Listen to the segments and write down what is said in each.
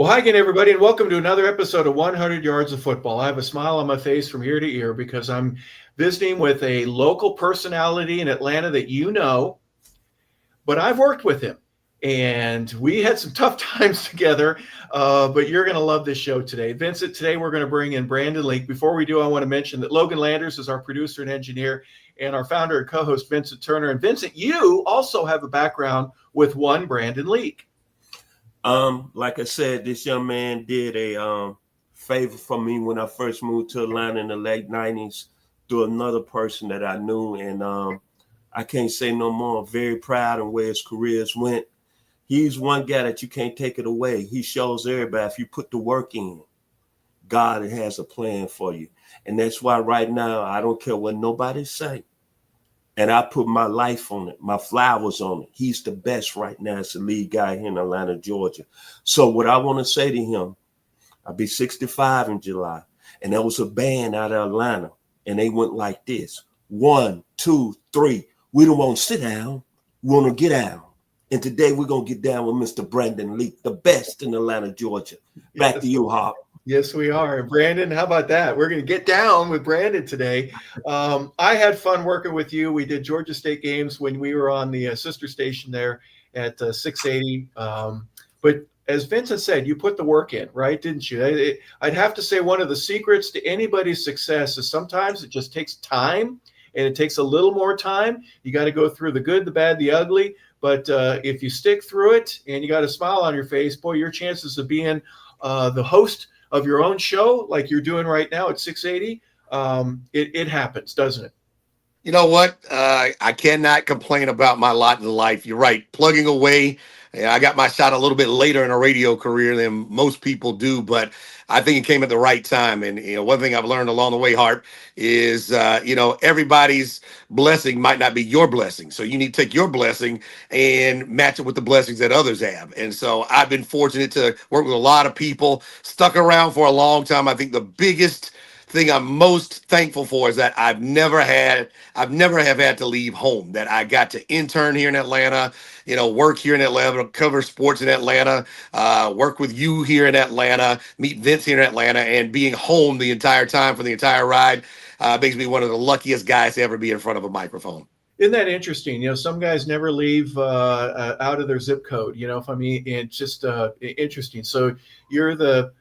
Well, hi again, everybody, and welcome to another episode of 100 Yards of Football. I have a smile on my face from ear to ear because I'm visiting with a local personality in Atlanta that you know, but I've worked with him, and we had some tough times together. But you're going to love this show today, Vincent. Today we're going to bring in Brandon Leak. Before we do, I want to mention that Logan Landers is our producer and engineer, and our founder and co-host Vincent Turner. And Vincent, you also have a background with one Brandon Leak. Like I said, this young man did a favor for me when I first moved to Atlanta in the late 90s through another person that I knew. And I can't say no more. I'm very proud of where his careers went. He's one guy that you can't take it away. He shows everybody if you put the work in, God has a plan for you. And that's why right now, I don't care what nobody say. And I put my life on it, my flowers on it. He's the best right now as the lead guy here in Atlanta, Georgia. So what I want to say to him, I'll be 65 in July. And there was a band out of Atlanta. And they went like this. 1, 2, 3. We don't want to sit down. We want to get down. And today we're going to get down with Mr. Brandon Leak, the best in Atlanta, Georgia. Back to you, Hop. Yes, we are. Brandon, how about that? We're going to get down with Brandon today. I had fun working with you. We did Georgia State games when we were on the sister station there at 680. But as Vincent said, you put the work in, right? Didn't you? I'd have to say one of the secrets to anybody's success is sometimes it just takes time, and it takes a little more time. You got to go through the good, the bad, the ugly. But if you stick through it and you got a smile on your face, boy, your chances of being the host of your own show like you're doing right now at 680, it happens, doesn't it? You know what? I cannot complain about my lot in life. You're right. Plugging away. I got my shot a little bit later in a radio career than most people do, but I think it came at the right time. And one thing I've learned along the way, Hart, is everybody's blessing might not be your blessing. So you need to take your blessing and match it with the blessings that others have. And so I've been fortunate to work with a lot of people, stuck around for a long time. I think the biggest thing I'm most thankful for is that I've never have had to leave home, that I got to intern here in Atlanta, work here in Atlanta, cover sports in Atlanta, work with you here in Atlanta, meet Vince here in Atlanta, and being home the entire time for the entire ride makes me one of the luckiest guys to ever be in front of a microphone. Isn't that interesting? Some guys never leave out of their zip code. It's just interesting. So you're the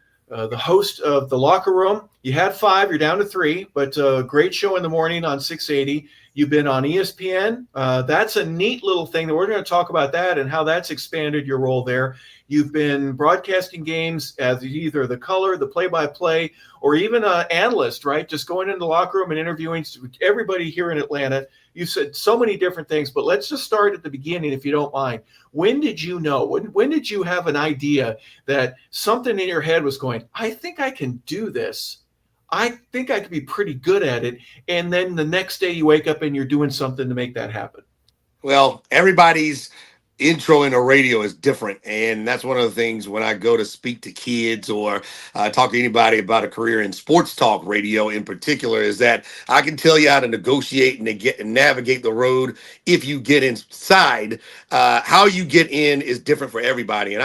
host of The Locker Room. You had 5, you're down to 3, but great show in the morning on 680. You've been on ESPN. That's a neat little thing that we're going to talk about that and how that's expanded your role there. You've been broadcasting games as either the color, the play-by-play, or even an analyst, right? Just going into the locker room and interviewing everybody here in Atlanta. You said so many different things, but let's just start at the beginning, if you don't mind. When did you know? When did you have an idea that something in your head was going, I think I can do this. I think I could be pretty good at it. And then the next day you wake up and you're doing something to make that happen. Well, everybody's intro in a radio is different, and that's one of the things when I go to speak to kids or talk to anybody about a career in sports talk radio in particular, is that I can tell you how to negotiate and navigate the road if you get inside. How you get in is different for everybody, and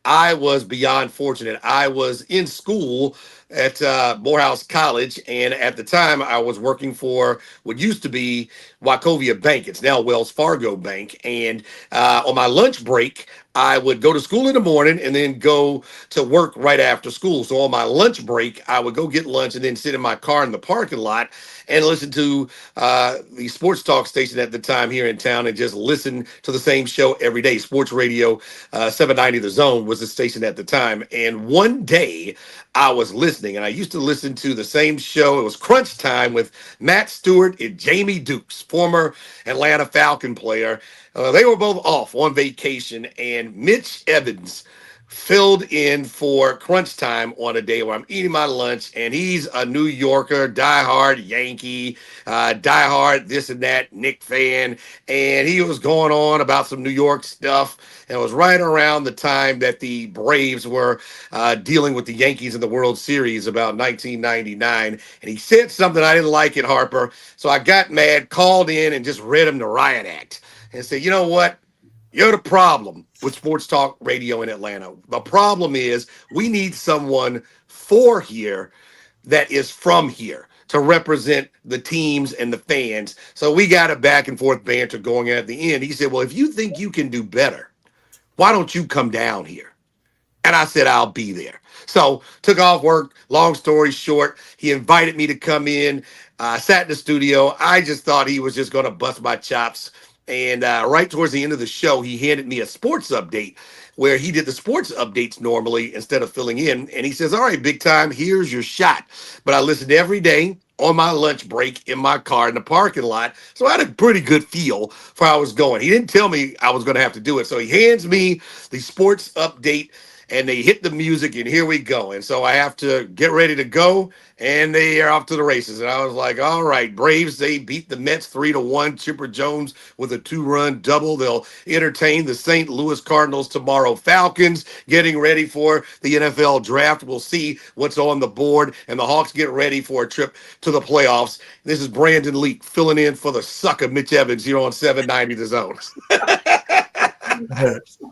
I was beyond fortunate. I was in school at Morehouse College, and at the time I was working for what used to be Wachovia Bank. It's now Wells Fargo Bank. And on my lunch break, I would go to school in the morning and then go to work right after school. So on my lunch break, I would go get lunch and then sit in my car in the parking lot and listen to the sports talk station at the time here in town and just listen to the same show every day. Sports Radio 790 The Zone was the station at the time. And one day I was listening, and I used to listen to the same show. It was Crunch Time with Matt Stewart and Jamie Dukes, former Atlanta Falcon player. They were both off on vacation, and Mitch Evans filled in for Crunch Time on a day where I'm eating my lunch, and he's a New Yorker, diehard Yankee, diehard this and that, Knick fan, and he was going on about some New York stuff, and it was right around the time that the Braves were dealing with the Yankees in the World Series about 1999, and he said something I didn't like it, Harper, so I got mad, called in, and just read him the riot act, and said, you know what? You're the problem with sports talk radio in Atlanta. The problem is we need someone for here that is from here to represent the teams and the fans. So we got a back and forth banter going at the end. He said, well, if you think you can do better, why don't you come down here? And I said, I'll be there. So took off work. Long story short, he invited me to come in. Sat in the studio. I just thought he was just going to bust my chops. And right towards the end of the show, he handed me a sports update where he did the sports updates normally instead of filling in. And he says, all right, big time, here's your shot. But I listened every day on my lunch break in my car in the parking lot. So I had a pretty good feel for how I was going. He didn't tell me I was going to have to do it. So he hands me the sports update and they hit the music and here we go. And so I have to get ready to go and they are off to the races. And I was like, all right, Braves, they beat the Mets 3-1. Chipper Jones with a 2-run double. They'll entertain the St. Louis Cardinals tomorrow. Falcons getting ready for the NFL draft. We'll see what's on the board. And the Hawks get ready for a trip to the playoffs. This is Brandon Leak filling in for the sucker Mitch Evans here on 790 The Zone.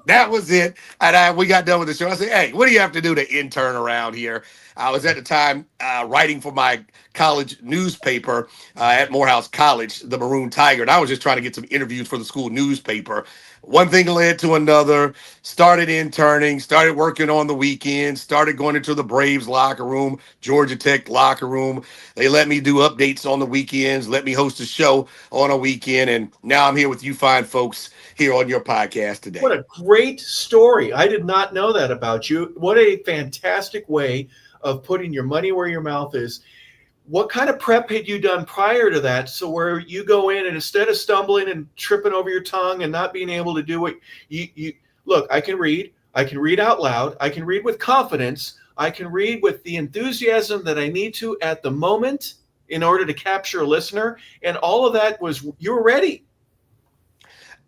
That was it. And we got done with the show. I said, hey, what do you have to do to intern around here? I was at the time writing for my college newspaper at Morehouse College, the Maroon Tiger. And I was just trying to get some interviews for the school newspaper. One thing led to another, started interning, started working on the weekends, started going into the Braves locker room, Georgia Tech locker room. They let me do updates on the weekends, let me host a show on a weekend. And now I'm here with you fine folks here on your podcast today. What a great story. I did not know that about you. What a fantastic way of putting your money where your mouth is. What kind of prep had you done prior to that? So where you go in and instead of stumbling and tripping over your tongue and not being able to do what you look, I can read out loud. I can read with confidence. I can read with the enthusiasm that I need to at the moment in order to capture a listener. And all of that was, you were ready.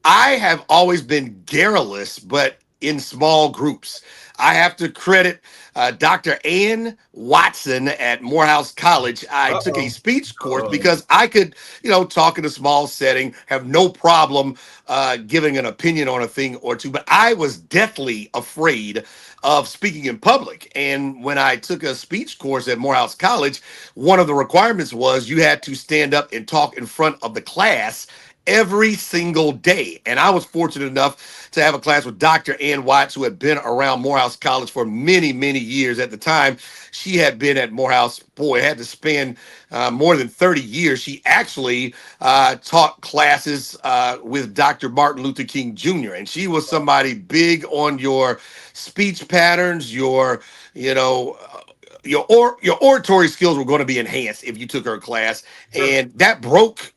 I have always been garrulous, but in small groups. I have to credit Dr. Ann Watson at Morehouse College. I took a speech course because I could, talk in a small setting, have no problem giving an opinion on a thing or two. But I was deathly afraid of speaking in public. And when I took a speech course at Morehouse College, one of the requirements was you had to stand up and talk in front of the class every single day. And I was fortunate enough to have a class with Dr. Ann Watts, who had been around Morehouse College for many, many years. At the time, she had been at Morehouse, had to spend more than 30 years. She actually taught classes with Dr. Martin Luther King Jr. And she was somebody big on your speech patterns, your oratory skills were going to be enhanced if you took her class. And that broke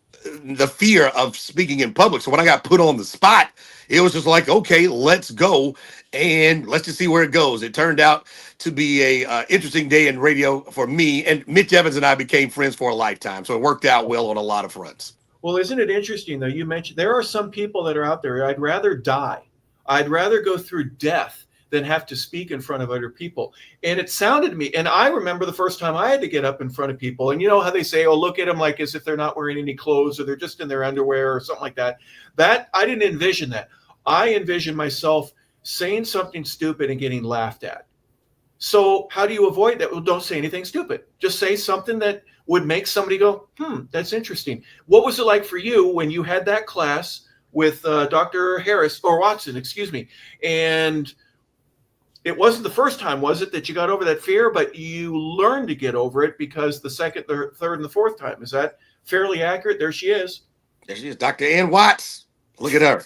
the fear of speaking in public. So when I got put on the spot, it was just like, okay, let's go and let's just see where it goes. It turned out to be a interesting day in radio for me, and Mitch Evans and I became friends for a lifetime. So it worked out well on a lot of fronts. Well, isn't it interesting though? You mentioned there are some people that are out there. I'd rather die. I'd rather go through death than have to speak in front of other people. And it sounded to me, and I remember the first time I had to get up in front of people, and you know how they say, oh, look at them like as if they're not wearing any clothes or they're just in their underwear or something like that. That I didn't envision that. I envisioned myself saying something stupid and getting laughed at. So how do you avoid that? Well, don't say anything stupid. Just say something that would make somebody go, that's interesting. What was it like for you when you had that class with Dr. Harris or Watson, excuse me, and it wasn't the first time, was it, that you got over that fear, but you learned to get over it because the second, the third, and the fourth time. Is that fairly accurate? There she is. There she is, Dr. Ann Watts. Look at her.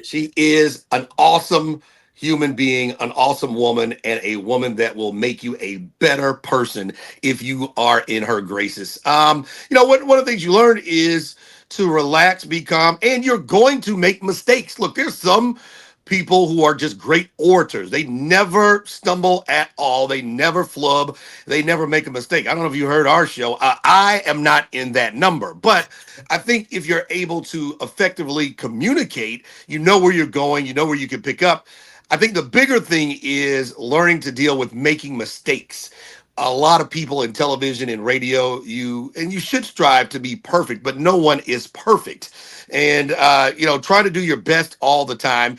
She is an awesome human being, an awesome woman, and a woman that will make you a better person if you are in her graces. One of the things you learn is to relax, be calm, and you're going to make mistakes. Look, there's some people who are just great orators. They never stumble at all. They never flub. They never make a mistake. I don't know if you heard our show. I am not in that number, but I think if you're able to effectively communicate, you know where you're going, you know where you can pick up. I think the bigger thing is learning to deal with making mistakes. a lot of people in television and radio, you should strive to be perfect, but no one is perfect. And trying to do your best all the time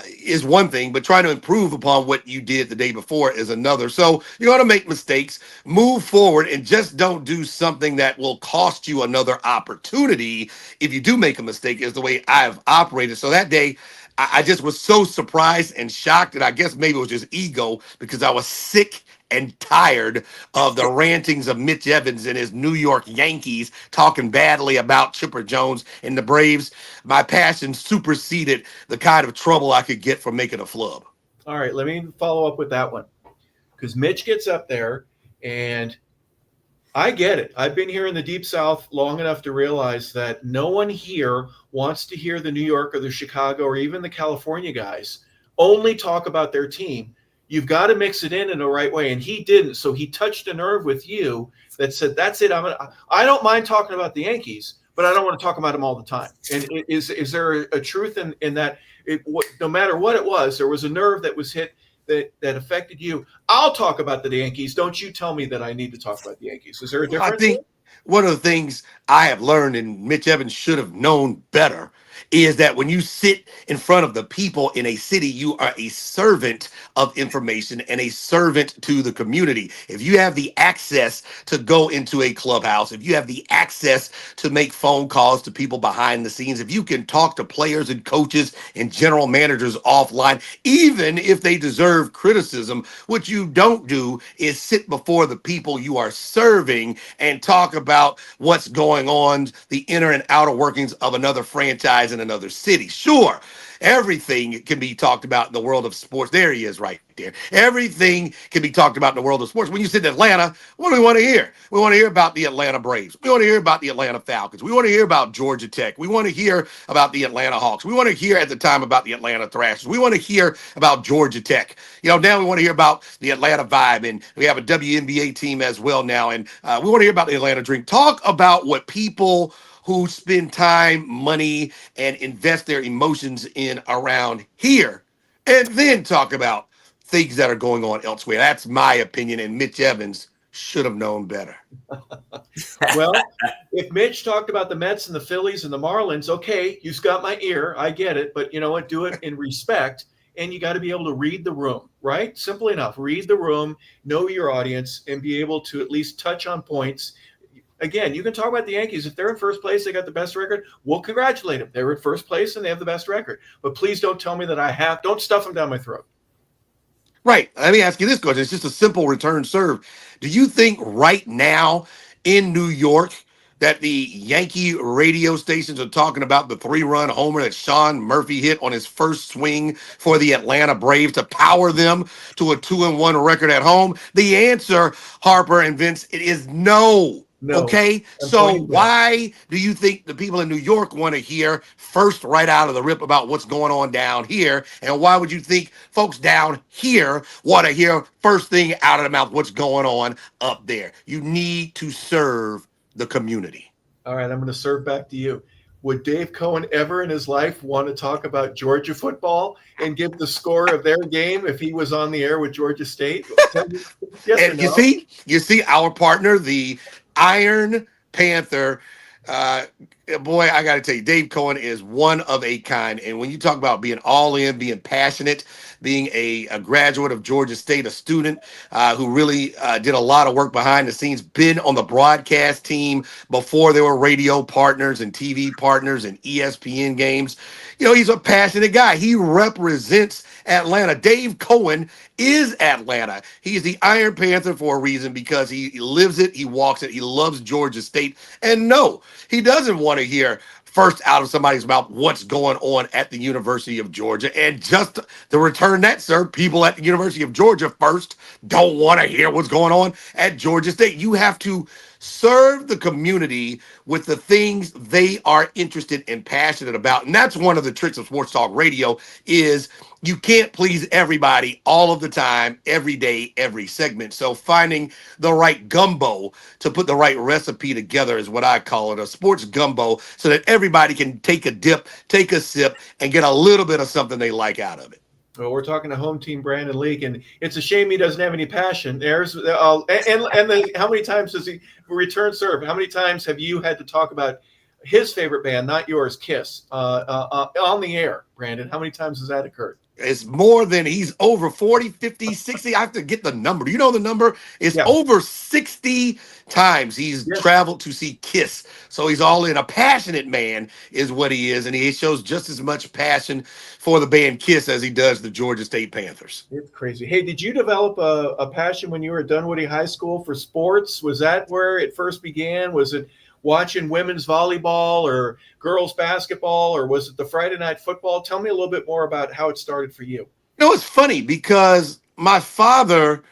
is one thing, but trying to improve upon what you did the day before is another. So you're going to make mistakes, move forward, and just don't do something that will cost you another opportunity if you do make a mistake, is the way I've operated. So that day, I just was so surprised and shocked, and I guess maybe it was just ego, because I was sick and tired of the rantings of Mitch Evans and his New York Yankees talking badly about Chipper Jones and the Braves. My passion superseded the kind of trouble I could get from making a flub. All right, let me follow up with that one, because Mitch gets up there, and I get it. I've been here in the Deep South long enough to realize that no one here wants to hear the New York or the Chicago or even the California guys only talk about their team. You've got to mix it in the right way, and he didn't. So he touched a nerve with you that said, "That's it. I don't mind talking about the Yankees, but I don't want to talk about them all the time." And is there a truth in that? No matter what it was, there was a nerve that was hit that affected you. I'll talk about the Yankees. Don't you tell me that I need to talk about the Yankees. Is there a difference? I think one of the things I have learned, and Mitch Evans should have known better, is that when you sit in front of the people in a city, you are a servant of information and a servant to the community. If you have the access to go into a clubhouse, if you have the access to make phone calls to people behind the scenes, if you can talk to players and coaches and general managers offline, even if they deserve criticism, what you don't do is sit before the people you are serving and talk about what's going on, the inner and outer workings of another franchise in another city. Sure, everything can be talked about in the world of sports. There he is right there. Everything can be talked about in the world of sports. When you sit in Atlanta, what do we want to hear? We want to hear about the Atlanta Braves. We want to hear about the Atlanta Falcons. We want to hear about Georgia Tech. We want to hear about the Atlanta Hawks. We want to hear at the time about the Atlanta Thrashers. We want to hear about Georgia Tech. Now we want to hear about the Atlanta Vibe, and we have a WNBA team as well now. And we want to hear about the Atlanta Dream. Talk about what people who spend time, money, and invest their emotions in around here, and then talk about things that are going on elsewhere. That's my opinion, and Mitch Evans should have known better. Well, if Mitch talked about the Mets and the Phillies and the Marlins, okay, you've got my ear. I get it. But you know what? Do it in respect, and you got to be able to read the room, right? Simple enough. Read the room, know your audience, and be able to at least touch on points. Again, you can talk about the Yankees. If they're in first place, they got the best record. We'll congratulate them. They're in first place and they have the best record. But please don't tell me that don't stuff them down my throat. Right. Let me ask you this question. It's just a simple return serve. Do you think right now in New York that the Yankee radio stations are talking about the 3-run homer that Sean Murphy hit on his first swing for the Atlanta Braves to power them to a 2-1 record at home? The answer, Harper and Vince, it is no. No. Okay, so why do you think the people in New York want to hear first right out of the rip about what's going on down here? And why would you think folks down here want to hear first thing out of the mouth what's going on up there? You need to serve the community. All right, I'm going to serve back to you. Would Dave Cohen ever in his life want to talk about Georgia football and give the score of their game if he was on the air with Georgia State? Yes or no? You see our partner, the Iron Panther. Boy, I got to tell you, Dave Cohen is one of a kind. And when you talk about being all in, being passionate, being a graduate of Georgia State, a student who really did a lot of work behind the scenes, been on the broadcast team before there were radio partners and TV partners and ESPN games. He's a passionate guy. He represents Atlanta. Dave Cohen is Atlanta. He's the Iron Panther for a reason, because he lives it, he walks it, he loves Georgia State. And no, he doesn't want to hear first out of somebody's mouth what's going on at the University of Georgia. And just to return that, sir, people at the University of Georgia first don't want to hear what's going on at Georgia State. You have to serve the community with the things they are interested and passionate about. And that's one of the tricks of Sports Talk Radio, is you can't please everybody all of the time, every day, every segment. So finding the right gumbo to put the right recipe together is what I call it, a sports gumbo, so that everybody can take a dip, take a sip, and get a little bit of something they like out of it. Well, we're talking to home team Brandon Leake, and it's a shame he doesn't have any passion. There's how many times does he return serve? How many times have you had to talk about his favorite band, not yours, Kiss, on the air, Brandon? How many times has that occurred? It's more than he's over 40, 50, 60. I have to get the number. Do you know the number? It's Yeah. over 60 times he's Yes. traveled to see Kiss. So he's all in. A passionate man is what he is. And he shows just as much passion for the band Kiss as he does the Georgia State Panthers. It's crazy. Hey, did you develop a passion when you were at Dunwoody High School for sports? Was that where it first began? Was it watching women's volleyball or girls basketball, or was it the Friday night football? Tell me a little bit more about how it started for you. It's funny because my father,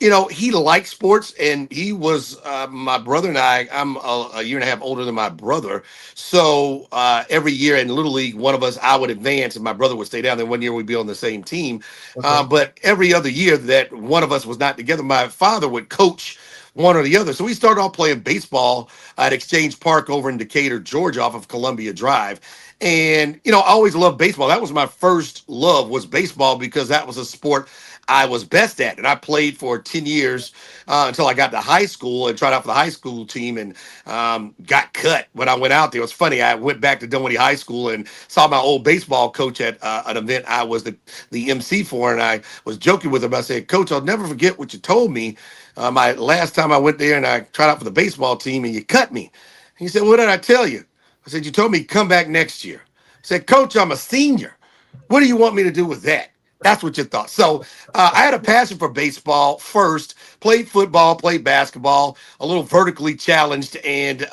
he liked sports, and he was my brother and I'm a year and a half older than my brother. So every year in Little League, one of us, I would advance and my brother would stay down. Then one year we'd be on the same team. Okay. But every other year that one of us was not together, my father would coach one or the other. So we started off playing baseball at Exchange Park over in Decatur, Georgia, off of Columbia Drive. And, I always loved baseball. That was my first love, was baseball, because that was a sport I was best at. And I played for 10 years until I got to high school and tried out for the high school team, and got cut when I went out there. It was funny. I went back to Dunwoody High School and saw my old baseball coach at an event I was the MC for. And I was joking with him. I said, "Coach, I'll never forget what you told me my last time I went there and I tried out for the baseball team, and you cut me." And he said, "What did I tell you?" I said, "You told me come back next year." I said, "Coach, I'm a senior. What do you want me to do with that?" That's what you thought. So I had a passion for baseball first, played football, played basketball, a little vertically challenged and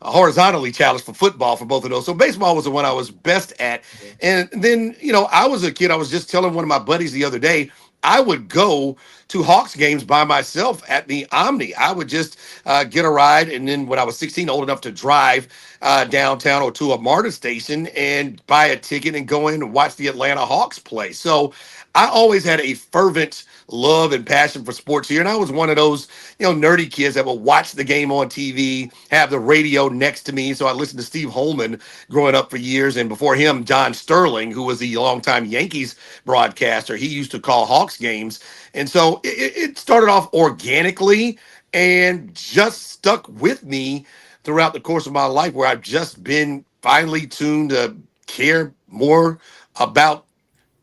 horizontally challenged for football for both of those. So baseball was the one I was best at. And then, I was a kid. I was just telling one of my buddies the other day, I would go to Hawks games by myself at the Omni. I would just get a ride. And then when I was 16, old enough to drive downtown or to a MARTA station and buy a ticket and go in and watch the Atlanta Hawks play. So I always had a fervent love and passion for sports here. And I was one of those, nerdy kids that would watch the game on TV, have the radio next to me. So I listened to Steve Holman growing up for years. And before him, John Sterling, who was the longtime Yankees broadcaster. He used to call Hawks games. And so it started off organically and just stuck with me throughout the course of my life, where I've just been finely tuned to care more about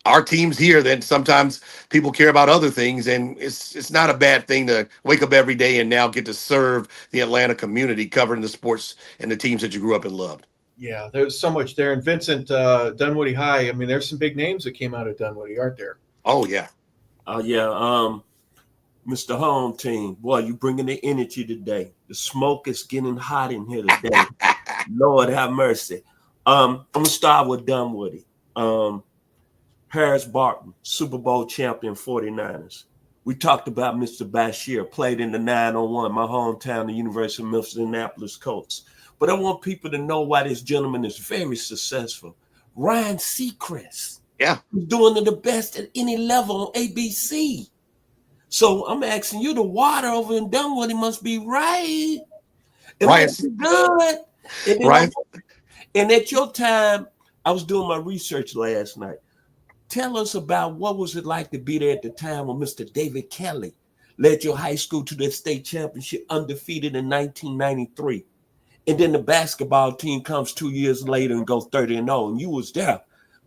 our teams here than sometimes people care about other things. And it's not a bad thing to wake up every day and now get to serve the Atlanta community, covering the sports and the teams that you grew up and loved. Yeah, there's so much there. And Vincent, Dunwoody High, I mean, there's some big names that came out of Dunwoody, aren't there? Oh, yeah. Mr. Home Team, boy, you bringing the energy today. The smoke is getting hot in here today. Lord have mercy. I'm going to start with Dunwoody. Harris Barton, Super Bowl champion 49ers. We talked about Mr. Bashir, played in the 901, my hometown, the University of Memphis, Indianapolis Colts. But I want people to know why this gentleman is very successful. Ryan Seacrest. Yeah. He's doing the best at any level on ABC. So I'm asking you, the water over in Dunwoody must be right. It must be good. Right. And at your time, I was doing my research last night. Tell us about what was it like to be there at the time when Mr. David Kelly led your high school to the state championship undefeated in 1993. And then the basketball team comes 2 years later and goes 30-0. And you was there,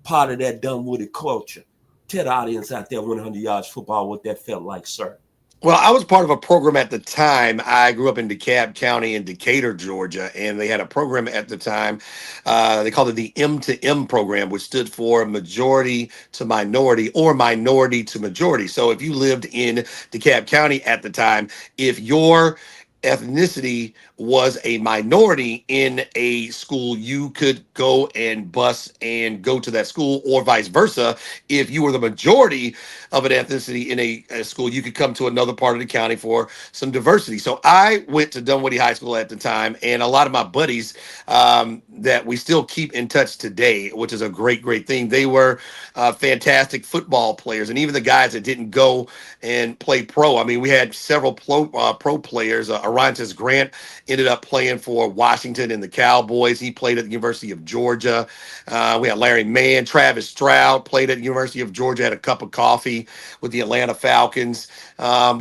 part of that Dunwoody culture. Tell the audience out there, 100 Yards Football, what that felt like, sir. Well, I was part of a program at the time. I grew up in DeKalb County in Decatur, Georgia, and they had a program at the time. They called it the M to M program, which stood for majority to minority or minority to majority. So if you lived in DeKalb County at the time, if your ethnicity was a minority in a school, you could go and bus and go to that school, or vice versa. If you were the majority of an ethnicity in a school, you could come to another part of the county for some diversity. So I went to Dunwoody High School at the time, and a lot of my buddies that we still keep in touch today, which is a great, great thing. They were fantastic football players, and even the guys that didn't go and play pro. I mean, we had several pro players Arontes Grant ended up playing for Washington and the Cowboys. He played at the University of Georgia. We had Larry Mann. Travis Stroud played at the University of Georgia, had a cup of coffee with the Atlanta Falcons.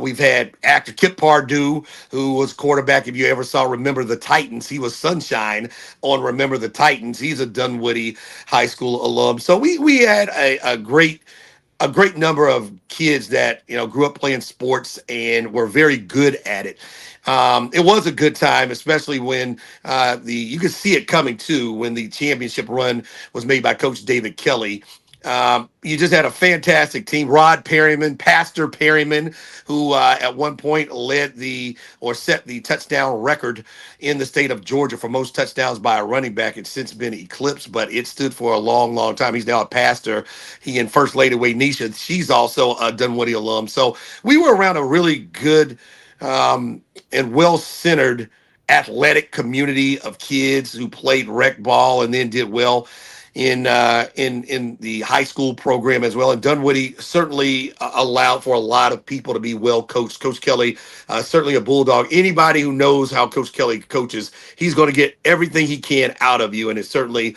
We've had actor Kip Pardue, who was quarterback. If you ever saw Remember the Titans, he was Sunshine on Remember the Titans. He's a Dunwoody High School alum. So we had a great number of kids that grew up playing sports and were very good at it. It was a good time, especially when you could see it coming too when the championship run was made by Coach David Kelly. You just had a fantastic team. Rod Perryman, Pastor Perryman, who at one point set the touchdown record in the state of Georgia for most touchdowns by a running back. It's since been eclipsed, but it stood for a long, long time. He's now a pastor. He and First Lady Waynisha, she's also a Dunwoody alum. So we were around a really good and well-centered athletic community of kids who played rec ball and then did well in the high school program as well. And Dunwoody certainly allowed for a lot of people to be well coached. Coach Kelly, certainly a bulldog. Anybody who knows how Coach Kelly coaches, he's going to get everything he can out of you. And it certainly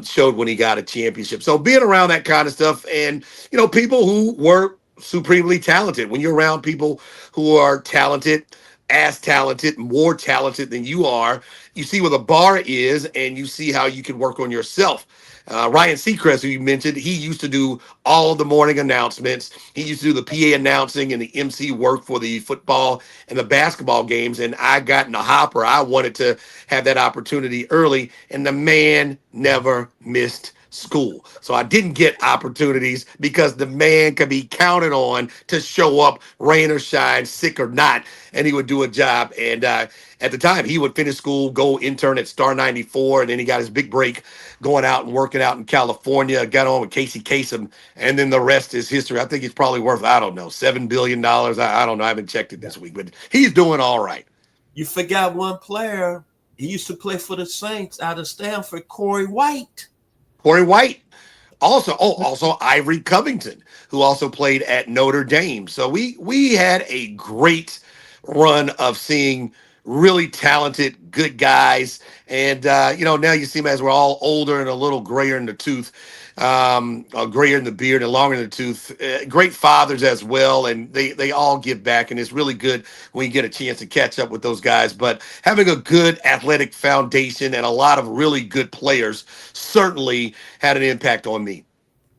showed when he got a championship. So being around that kind of stuff and, people who were supremely talented, when you're around people who are talented, as talented, more talented than you are, you see where the bar is and you see how you can work on yourself. Ryan Seacrest, who you mentioned, he used to do all of the morning announcements. He used to do the PA announcing and the MC work for the football and the basketball games. And I got in the hopper. I wanted to have that opportunity early, and the man never missed school. So I didn't get opportunities because the man could be counted on to show up, rain or shine, sick or not, and he would do a job. And at the time, he would finish school, go intern at Star 94, and then he got his big break going out and working out in California, got on with Casey Kasem, and then the rest is history. I think he's probably worth, I don't know, $7 billion. I don't know. I haven't checked it this week, but he's doing all right. You forgot one player. He used to play for the Saints out of Stanford, Corey White. Corey White. Also Ivory Covington, who also played at Notre Dame. So we had a great run of seeing really talented, good guys. And, now you see them as we're all older and a little grayer in the tooth, grayer in the beard and longer in the tooth. Great fathers as well. And they all give back. And it's really good when you get a chance to catch up with those guys. But having a good athletic foundation and a lot of really good players certainly had an impact on me.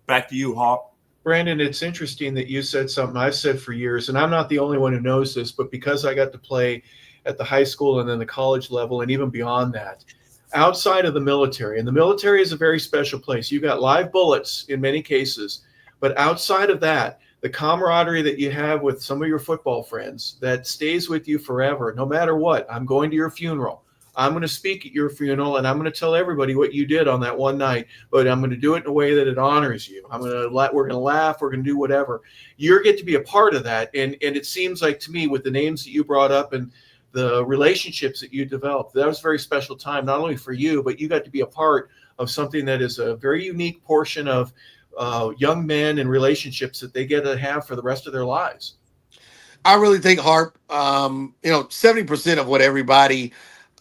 Back to you, Hawk. Brandon, it's interesting that you said something I've said for years, and I'm not the only one who knows this, but because I got to play at the high school and then the college level and even beyond that, outside of the military, and the military is a very special place. You got live bullets in many cases, but outside of that, the camaraderie that you have with some of your football friends that stays with you forever, no matter what. I'm going to your funeral. I'm going to speak at your funeral, and I'm going to tell everybody what you did on that one night, but I'm going to do it in a way that it honors you. We're going to laugh. We're going to do whatever. You get to be a part of that. And it seems like to me with the names that you brought up and the relationships that you developed, that was a very special time, not only for you, but you got to be a part of something that is a very unique portion of young men and relationships that they get to have for the rest of their lives. I really think, Harp, 70% of what everybody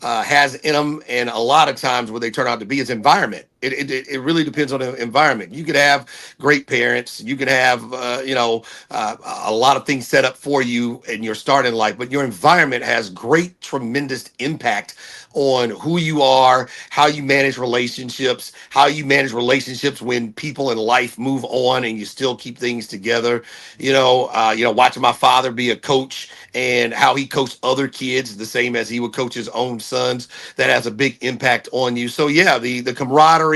has in them, and a lot of times what they turn out to be is environment. It really depends on the environment. You could have great parents, you could have a lot of things set up for you in your start in life, but your environment has great, tremendous impact on who you are, how you manage relationships, when people in life move on and you still keep things together. Watching my father be a coach and how he coached other kids the same as he would coach his own sons, that has a big impact on you. So yeah, the camaraderie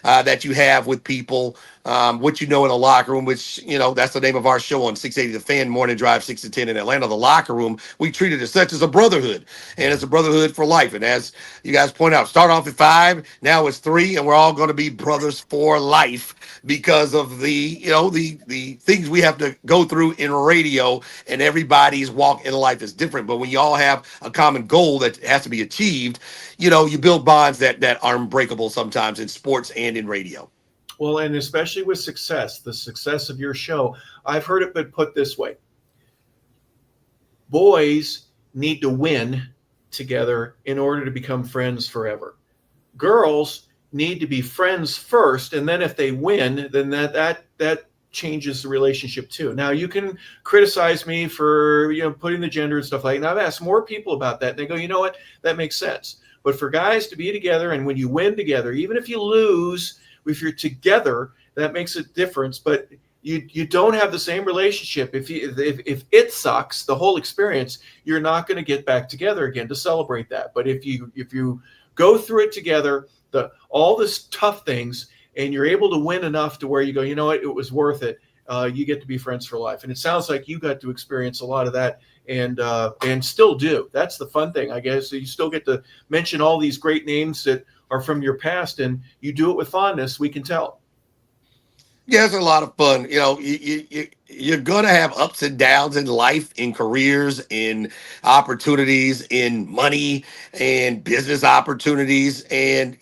that you have with people, what in the locker room, which, that's the name of our show on 680 The Fan, Morning Drive, 6 to 10 in Atlanta. The locker room, we treat it as such as a brotherhood, and it's a brotherhood for life. And as you guys point out, start off at 5, now it's 3, and we're all going to be brothers for life because of the things we have to go through in radio, and everybody's walk in life is different. But when you all have a common goal that has to be achieved, you build bonds that are unbreakable sometimes in sports and in radio. Well, and especially with the success of your show, I've heard it been put this way. Boys need to win together in order to become friends forever. Girls need to be friends first, and then if they win, then that changes the relationship too. Now you can criticize me for putting the gender and stuff like that. And I've asked more people about that, and they go, you know what, that makes sense. But for guys to be together, and when you win together, even if you lose, if you're together, that makes a difference. But you don't have the same relationship if it sucks, the whole experience. You're not going to get back together again to celebrate that. But if you go through it together, all this tough things, and you're able to win enough to where you go, you know what, it was worth it. You get to be friends for life. And it sounds like you got to experience a lot of that, and still do. That's the fun thing, I guess. So you still get to mention all these great names that are from your past, and you do it with fondness. We can tell. Yeah, it's a lot of fun. You're going to have ups and downs in life, in careers, in opportunities, in money, and business opportunities. And,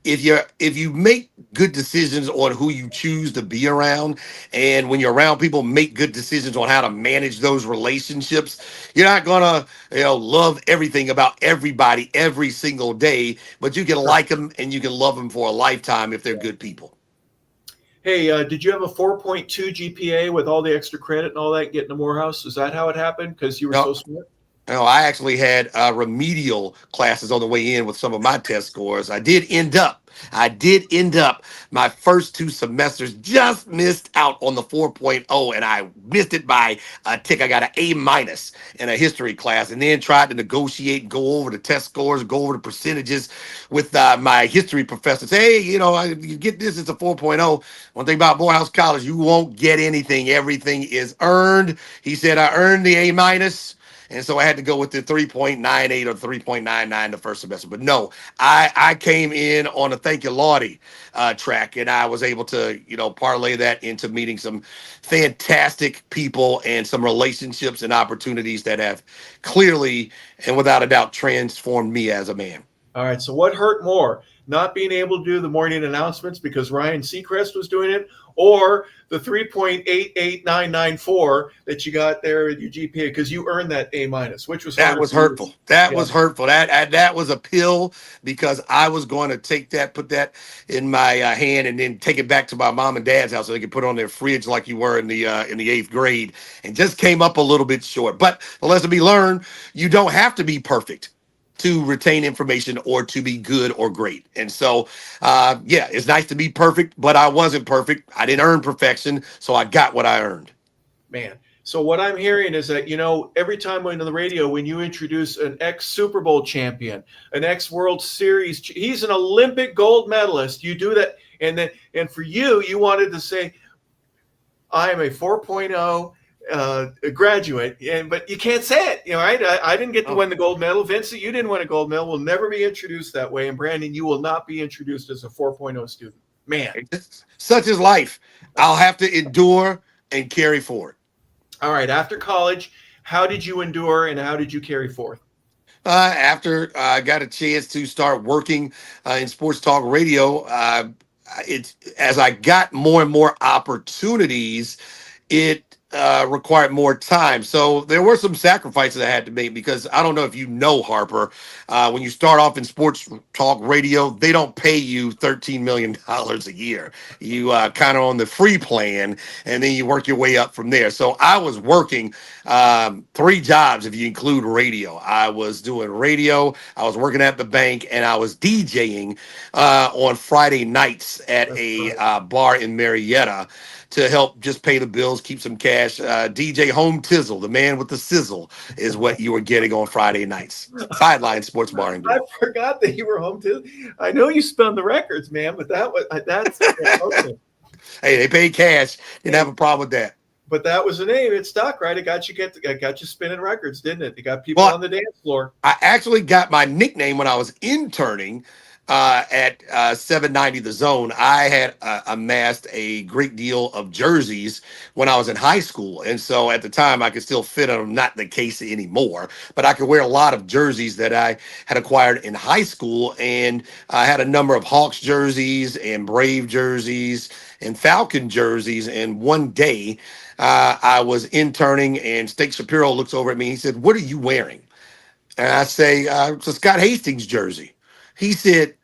if you make good decisions on who you choose to be around, and when you're around people, make good decisions on how to manage those relationships, you're not going to, love everything about everybody every single day, but you can like them and you can love them for a lifetime if they're good people. Hey, did you have a 4.2 GPA with all the extra credit and all that getting to Morehouse? Is that how it happened? Because you were so smart? No, I actually had remedial classes on the way in with some of my test scores. I did end up my first 2 semesters, just missed out on the 4.0, and I missed it by a tick. I got an A- in a history class, and then tried to negotiate, go over the test scores, go over the percentages with my history professor. Say, hey, you get this, it's a 4.0. One thing about Morehouse College, you won't get anything. Everything is earned. He said, I earned the A-. And so I had to go with the 3.98 or 3.99 the first semester. But no, I came in on a thank you, Lordy track, and I was able to, parlay that into meeting some fantastic people and some relationships and opportunities that have clearly and without a doubt transformed me as a man. All right. So what hurt more? Not being able to do the morning announcements because Ryan Seacrest was doing it, or the 3.88994 that you got there at your GPA because you earned that A-, which was hurtful. That was hurtful. That was a pill, because I was going to take that, put that in my hand, and then take it back to my mom and dad's house so they could put it on their fridge like you were in the 8th grade, and just came up a little bit short. But the lesson we learned: you don't have to be perfect to retain information or to be good or great. And so, it's nice to be perfect, but I wasn't perfect. I didn't earn perfection, so I got what I earned. Man. So what I'm hearing is that, every time on the radio, when you introduce an ex-Super Bowl champion, an ex-World Series, he's an Olympic gold medalist, you do that. And for you wanted to say, I am a 4.0 graduate, but you can't say it, right? I didn't get to win the gold medal. Vincent, you didn't win a gold medal. Will never be introduced that way. And Brandon, you will not be introduced as a 4.0 student. Man, such is life. I'll have to endure and carry forward. All right. After college, how did you endure and how did you carry forth? After I got a chance to start working in sports talk radio, as I got more and more opportunities, it required more time. So there were some sacrifices I had to make, because I don't know if you know, Harper, when you start off in sports talk radio, they don't pay you $13 million a year. You kind of on the free plan, and then you work your way up from there. So I was working 3 jobs if you include radio. I was doing radio, I was working at the bank, and I was DJing on Friday nights at a bar in Marietta to help just pay the bills, keep some cash. DJ Home Tizzle, the man with the sizzle, is what you were getting on Friday nights. Sideline Sports Bar and Grill. I forgot that you were Home Tizzle. I know you spun the records, man, but that's okay. Hey, they paid cash. Didn't have a problem with that. But that was the name. It stuck, right? It got you spinning records, didn't it? It got people on the dance floor. I actually got my nickname when I was interning at 790 The Zone, I had amassed a great deal of jerseys when I was in high school. And so at the time, I could still fit on them, not the case anymore, but I could wear a lot of jerseys that I had acquired in high school. And I had a number of Hawks jerseys and Brave jerseys and Falcon jerseys. And one day I was interning, and Steak Shapiro looks over at me. He said, "What are you wearing?" And I say, "It's a Scott Hastings jersey." He said,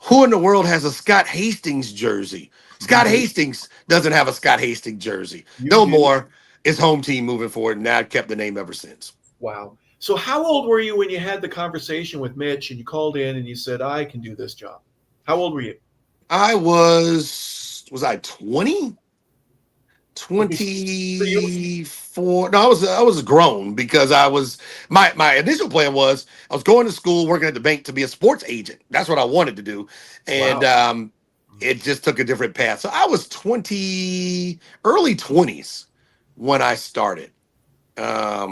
"Who in the world has a Scott Hastings jersey?" Scott You do. Hastings doesn't have a Scott Hastings jersey. You No do. more. It's home team moving forward. And I kept the name ever since. Wow. So how old were you when you had the conversation with Mitch and you called in and you said, I can do this job? How old were you? I was I 20? So you 24. No, I was grown because I was my initial plan was I was going to school, working at the bank to be a sports agent. That's what I wanted to do. And wow. it just took a different path. So I was 20, early 20s when I started. I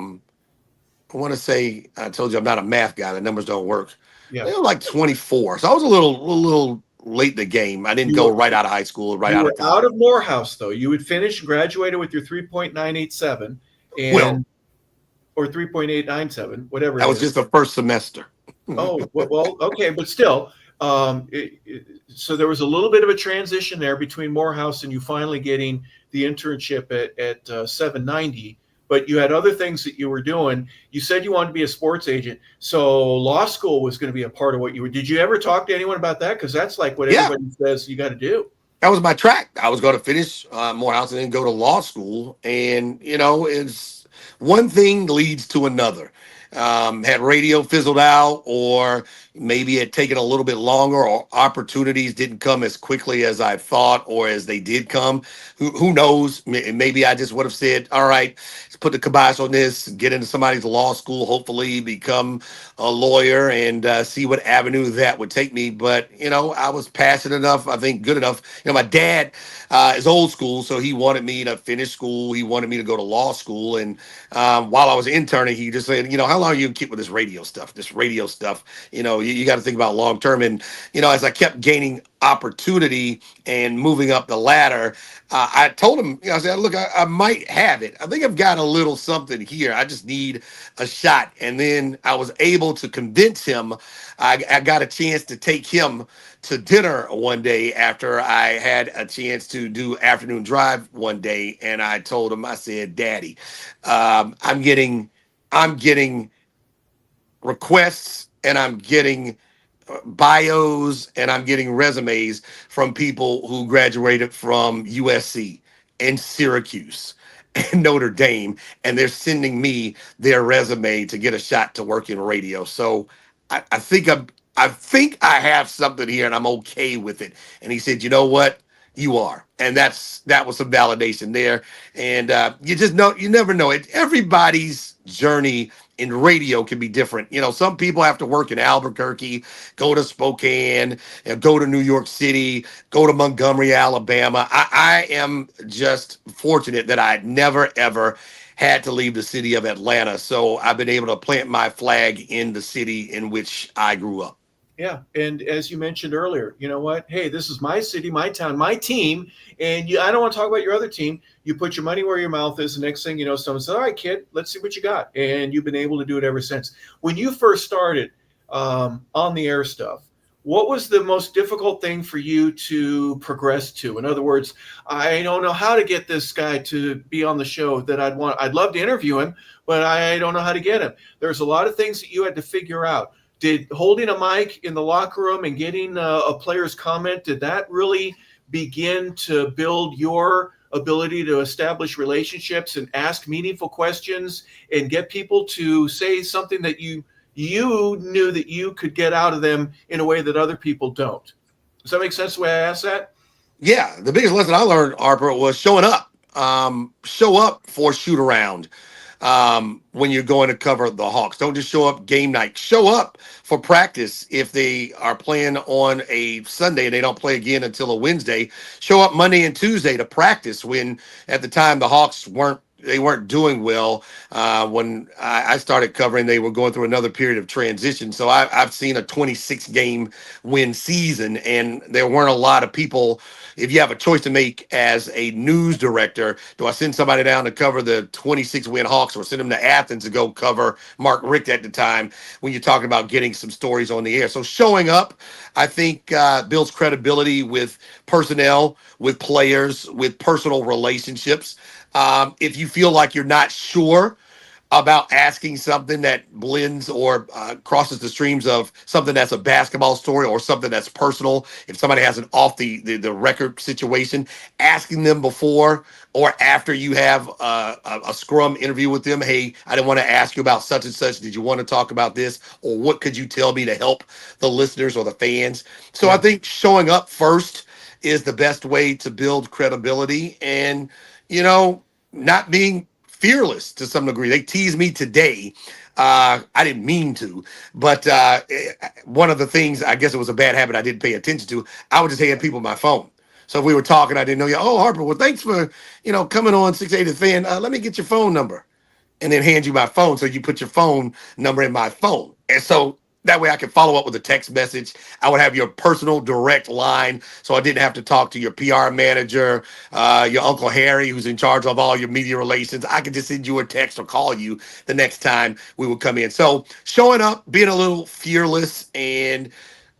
want to say I told you I'm not a math guy. The numbers don't work. Yeah. They were like 24. So I was a little late in the game. I didn't You go were right out of high school, right you out were of out college. of Morehouse though. You would finish graduated with your 3.987 Well, and or 3.897, whatever that it was is. just the first semester. Oh, well, okay, but still, so there was a little bit of a transition there between Morehouse and you finally getting the internship at 790. But you had other things that you were doing. You said you wanted to be a sports agent, so law school was going to be a part of what you were. Did you ever talk to anyone about that? Because that's like what Yeah, everybody says you got to do. that was my track. I was going to finish Morehouse and then go to law school. And, it's one thing leads to another. Had radio fizzled out, or maybe it had taken a little bit longer, or opportunities didn't come as quickly as I thought, or as they did come. Who knows? Maybe I just would have said, all right, let's put the kibosh on this, get into somebody's law school, hopefully become a lawyer, and see what avenue that would take me. But, I was passionate enough, I think good enough. My dad is old school, so he wanted me to finish school. He wanted me to go to law school. And while I was interning, he just said, how long are you gonna keep with this radio stuff? This radio stuff, you got to think about long term. And, as I kept gaining opportunity and moving up the ladder, I told him, I said, look, I might have it. I think I've got a little something here. I just need a shot. And then I was able to convince him. I got a chance to take him to dinner one day after I had a chance to do afternoon drive one day. And I told him, I said, Daddy, I'm getting requests, and I'm getting bios, and I'm getting resumes from people who graduated from USC and Syracuse and Notre Dame, and they're sending me their resume to get a shot to work in radio. So I think I have something here, and I'm okay with it. And he said, you know what? You are. And that was some validation there. And you never know it. Everybody's journey in radio can be different. Some people have to work in Albuquerque, go to Spokane, and go to New York City, go to Montgomery, Alabama. I am just fortunate that I never, ever had to leave the city of Atlanta. So I've been able to plant my flag in the city in which I grew up. Yeah, and as you mentioned earlier, you know what? Hey, this is my city, my town, my team, and I don't want to talk about your other team. You put your money where your mouth is. The next thing you know, someone says, "All right, kid, let's see what you got," and you've been able to do it ever since. When you first started on the air stuff, what was the most difficult thing for you to progress to? In other words, I don't know how to get this guy to be on the show that I'd want. I'd love to interview him, but I don't know how to get him. There's a lot of things that you had to figure out. Did holding a mic in the locker room and getting a player's comment, did that really begin to build your ability to establish relationships and ask meaningful questions and get people to say something that you knew that you could get out of them in a way that other people don't? Does that make sense the way I asked that? Yeah, the biggest lesson I learned, Harper, was showing up. Show up for shoot around. When you're going to cover the Hawks, don't just show up game night. Show up for practice. If they are playing on a Sunday and they don't play again until a Wednesday, show up Monday and Tuesday to practice. When at the time the Hawks weren't doing well. When I started covering, they were going through another period of transition. So I've seen a 26 game win season, and there weren't a lot of people. If you have a choice to make as a news director, do I send somebody down to cover the 26 win Hawks or send them to Athens to go cover Mark Richt at the time, when you're talking about getting some stories on the air? So showing up, I think, builds credibility with personnel, with players, with personal relationships. If you feel like you're not sure about asking something that blends or crosses the streams of something that's a basketball story or something that's personal, if somebody has an off the record situation, asking them before or after you have a scrum interview with them, hey, I didn't want to ask you about such and such. Did you want to talk about this? Or what could you tell me to help the listeners or the fans? So I think showing up first is the best way to build credibility, and, not being fearless to some degree. They teased me today. I didn't mean to, but one of the things, I guess it was a bad habit I didn't pay attention to, I would just hand people my phone. So if we were talking, I didn't know you. Oh, Harper, well, thanks for, coming on 680 Fan. Let me get your phone number, and then hand you my phone. So you put your phone number in my phone. And so that way I could follow up with a text message. I would have your personal direct line, so I didn't have to talk to your PR manager, your Uncle Harry, who's in charge of all your media relations. I could just send you a text or call you the next time we would come in. So showing up, being a little fearless, and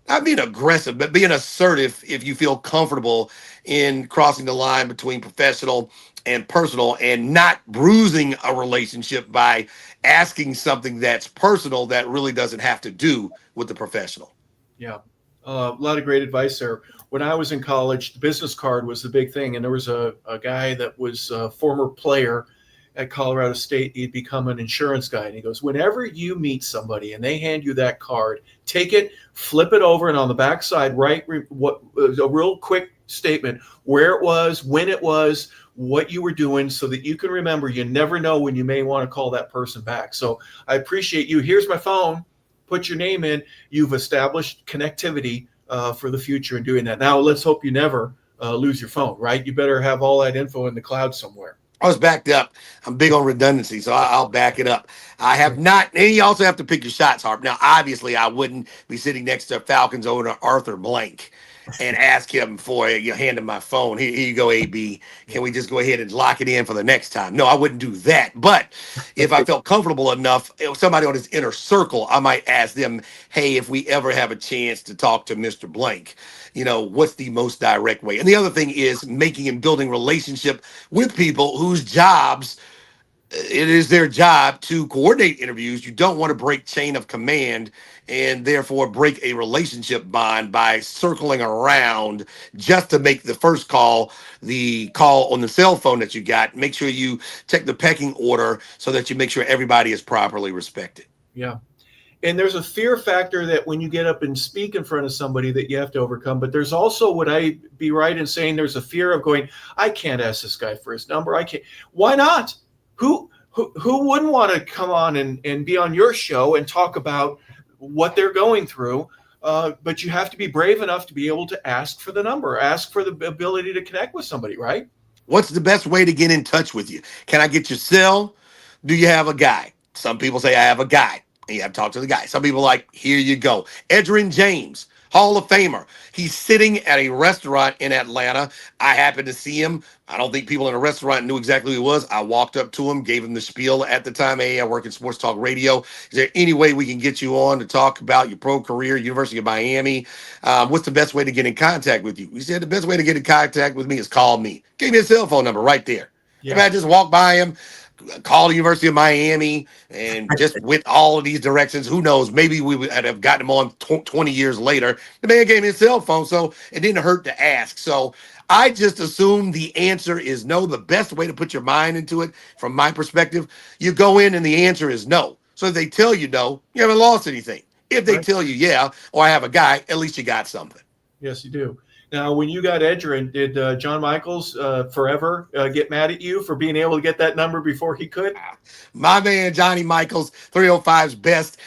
not being aggressive, but being assertive if you feel comfortable in crossing the line between professional and personal, and not bruising a relationship by asking something that's personal that really doesn't have to do with the professional. Yeah. A lot of great advice there. When I was in college, the business card was the big thing. And there was a guy that was a former player at Colorado State. He'd become an insurance guy. And he goes, whenever you meet somebody and they hand you that card, take it, flip it over, and on the backside, write a real quick statement, where it was, when it was, what you were doing, so that you can remember. You never know when you may want to call that person back. So I appreciate you. Here's my phone. Put your name in. You've established connectivity for the future in doing that. Now, let's hope you never lose your phone, right? You better have all that info in the cloud somewhere. I was backed up. I'm big on redundancy, so I'll back it up. I have not, and you also have to pick your shots, Harp. Now, obviously, I wouldn't be sitting next to Falcons owner Arthur Blank and ask him for you hand him my phone. Here you go, AB. Can we just go ahead and lock it in for the next time? No, I wouldn't do that. But if I felt comfortable enough, if somebody on his inner circle, I might ask them, hey, if we ever have a chance to talk to Mr. Blank, what's the most direct way? And the other thing is making and building relationship with people whose jobs, it is their job to coordinate interviews. You don't want to break chain of command and therefore break a relationship bond by circling around just to make the first call, the call on the cell phone that you got. Make sure you check the pecking order so that you make sure everybody is properly respected. Yeah. And there's a fear factor that when you get up and speak in front of somebody that you have to overcome. But there's also, would I be right in saying there's a fear of going, I can't ask this guy for his number. I can't. Why not? Who wouldn't want to come on and be on your show and talk about what they're going through? But you have to be brave enough to be able to ask for the number, ask for the ability to connect with somebody, right? What's the best way to get in touch with you? Can I get your cell? Do you have a guy? Some people say I have a guy. And you have to talk to the guy. Some people like, here you go. Edgerrin James, Hall of Famer. He's sitting at a restaurant in Atlanta. I happened to see him. I don't think people in a restaurant knew exactly who he was. I walked up to him, gave him the spiel at the time. Hey, I work in Sports Talk Radio. Is there any way we can get you on to talk about your pro career, University of Miami? What's the best way to get in contact with you? He said the best way to get in contact with me is call me. Gave me a cell phone number right there. Yeah. If I just walk by him, call the University of Miami, and just with all of these directions, who knows, maybe we would have gotten him on 20 years later. The man gave me a cell phone, so it didn't hurt to ask. So I just assume the answer is no. The best way to put your mind into it, from my perspective, you go in and the answer is no. So if they tell you no, you haven't lost anything. If they tell you yeah, or I have a guy, at least you got something. Yes, you do. Now, when you got Edgerrin, did John Michaels forever get mad at you for being able to get that number before he could? My man Johnny Michaels, 305's best.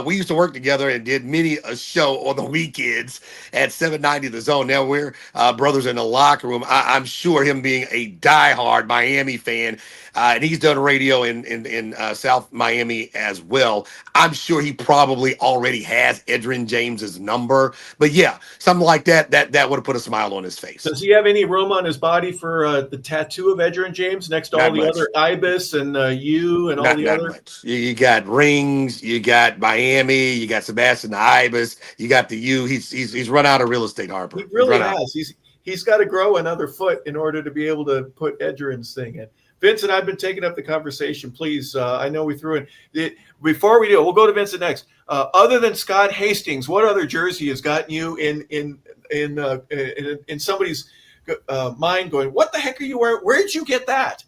We used to work together and did many a show on the weekends at 790 The Zone. Now we're brothers in the locker room. I'm sure him being a diehard Miami fan, and he's done radio in South Miami as well. I'm sure he probably already has Edgerrin James's number. But yeah, something like that would have put a smile on his face. Does he have any room on his body for the tattoo of Edgerrin James next to Not all the much. other Ibis and you and all the Not other? much. You got rings, you got Miami, you got Sebastian Ibis, you got the U. He's run out of real estate, Harper. He really run out. has. He's got to grow another foot in order to be able to put Edgerrin's thing in. Vincent, I've been taking up the conversation. Please, I know we threw in. Before we do, we'll go to Vincent next. Other than Scott Hastings, what other jersey has gotten you in somebody's mind going, what the heck are you wearing? Where did you get that?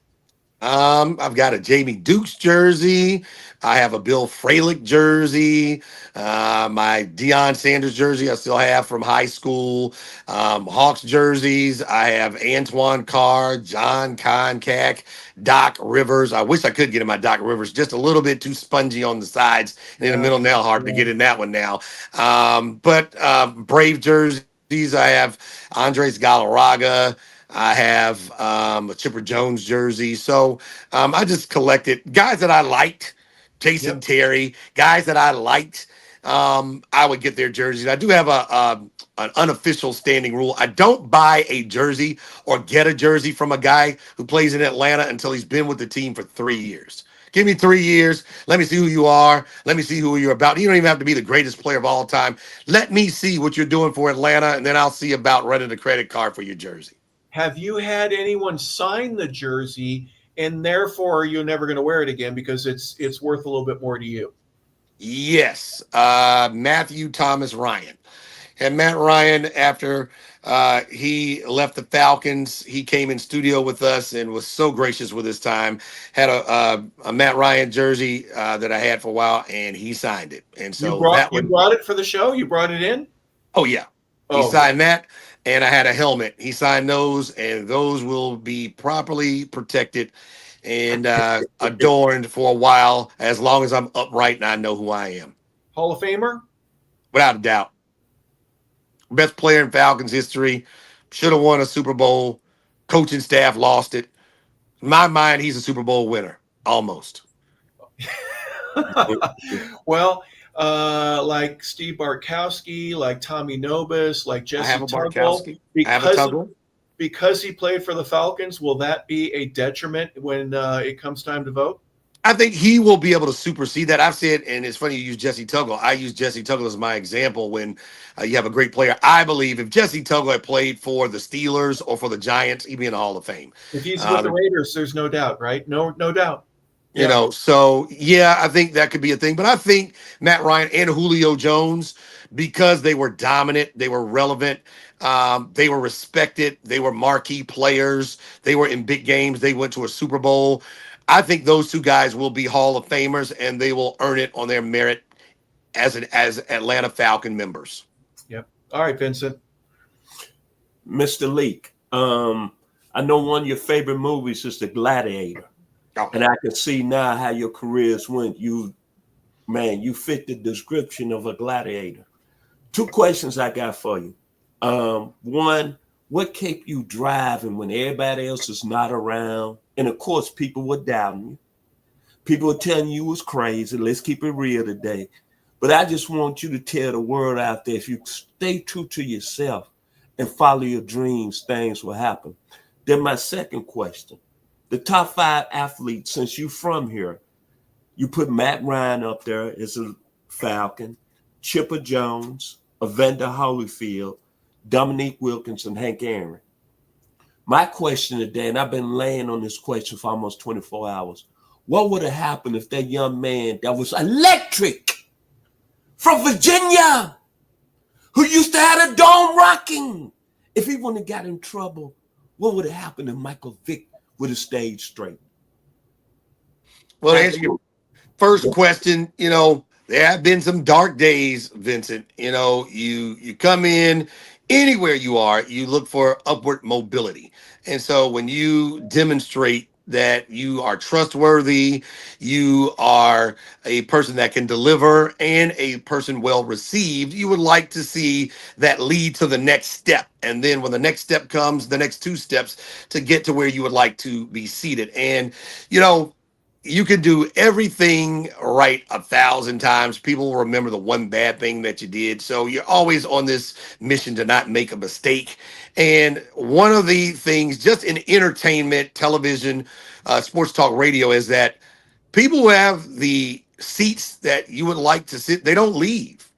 I've got a Jamie Dukes jersey. I have a Bill Fralick jersey. My Deion Sanders jersey I still have from high school. Hawks jerseys. I have Antoine Carr, John Concack, Doc Rivers. I wish I could get in my Doc Rivers. Just a little bit too spongy on the sides and in the middle now. Hard to get in that one now. But Brave jerseys. I have Andres Galarraga. I have a Chipper Jones jersey. So I just collected guys that I liked, Jason Terry, guys that I liked. I would get their jerseys. I do have an unofficial standing rule. I don't buy a jersey or get a jersey from a guy who plays in Atlanta until he's been with the team for 3 years. Give me 3 years. Let me see who you are. Let me see who you're about. You don't even have to be the greatest player of all time. Let me see what you're doing for Atlanta, and then I'll see about running a credit card for your jersey. Have you had anyone sign the jersey and therefore you're never going to wear it again because it's worth a little bit more to you? Yes. Matthew Thomas Ryan. And Matt Ryan, after he left the Falcons, he came in studio with us and was so gracious with his time. Had a Matt Ryan jersey that I had for a while, and he signed it. And so you brought it for the show? You brought it in? Oh, yeah. He signed that, and I had a helmet. He signed those, and those will be properly protected and adorned for a while, as long as I'm upright and I know who I am. Hall of Famer? Without a doubt. Best player in Falcons history. Should have won a Super Bowl. Coaching staff lost it. In my mind, he's a Super Bowl winner. Almost. Well, like Steve Bartkowski, like Tommy Nobis, like Jesse I have a Tuggle. Bartkowski. I have a Tuggle. Because he played for the Falcons, will that be a detriment when it comes time to vote? I think he will be able to supersede that. I've said, and it's funny you use Jesse Tuggle. I use Jesse Tuggle as my example when you have a great player. I believe if Jesse Tuggle had played for the Steelers or for the Giants, he'd be in the Hall of Fame. If he's with the Raiders, there's no doubt, right? No doubt. You know, so yeah, I think that could be a thing. But I think Matt Ryan and Julio Jones, because they were dominant, they were relevant, they were respected, they were marquee players, they were in big games, they went to a Super Bowl. I think those two guys will be Hall of Famers, and they will earn it on their merit as Atlanta Falcon members. Yep. All right, Vincent. Mr. Leak, I know one of your favorite movies is The Gladiator. Oh. And I can see now how your careers went. You fit the description of a gladiator. 2 questions I got for you. One, what kept you driving when everybody else is not around? And of course, people were doubting you. People were telling you was crazy. Let's keep it real today. But I just want you to tell the world out there, if you stay true to yourself and follow your dreams, things will happen. Then my second question. The top 5 athletes, since you're from here, you put Matt Ryan up there as a Falcon, Chipper Jones, Evander Holyfield, Dominique Wilkinson, Hank Aaron. My question today, and I've been laying on this question for almost 24 hours, what would have happened if that young man that was electric from Virginia, who used to have a dome rocking, if he wouldn't have got in trouble, what would have happened if Michael Vick would have stayed straight? Well, to answer your first question, you know, there have been some dark days, Vincent. You know, you come in, anywhere you are, you look for upward mobility. And so when you demonstrate that you are trustworthy, you are a person that can deliver, and a person well received, you would like to see that lead to the next step. And then when the next step comes, the next two steps to get to where you would like to be seated. And, you know, you can do everything right 1,000 times. People will remember the one bad thing that you did. So you're always on this mission to not make a mistake. And one of the things just in entertainment, television, sports talk radio is that people who have the seats that you would like to sit, they don't leave.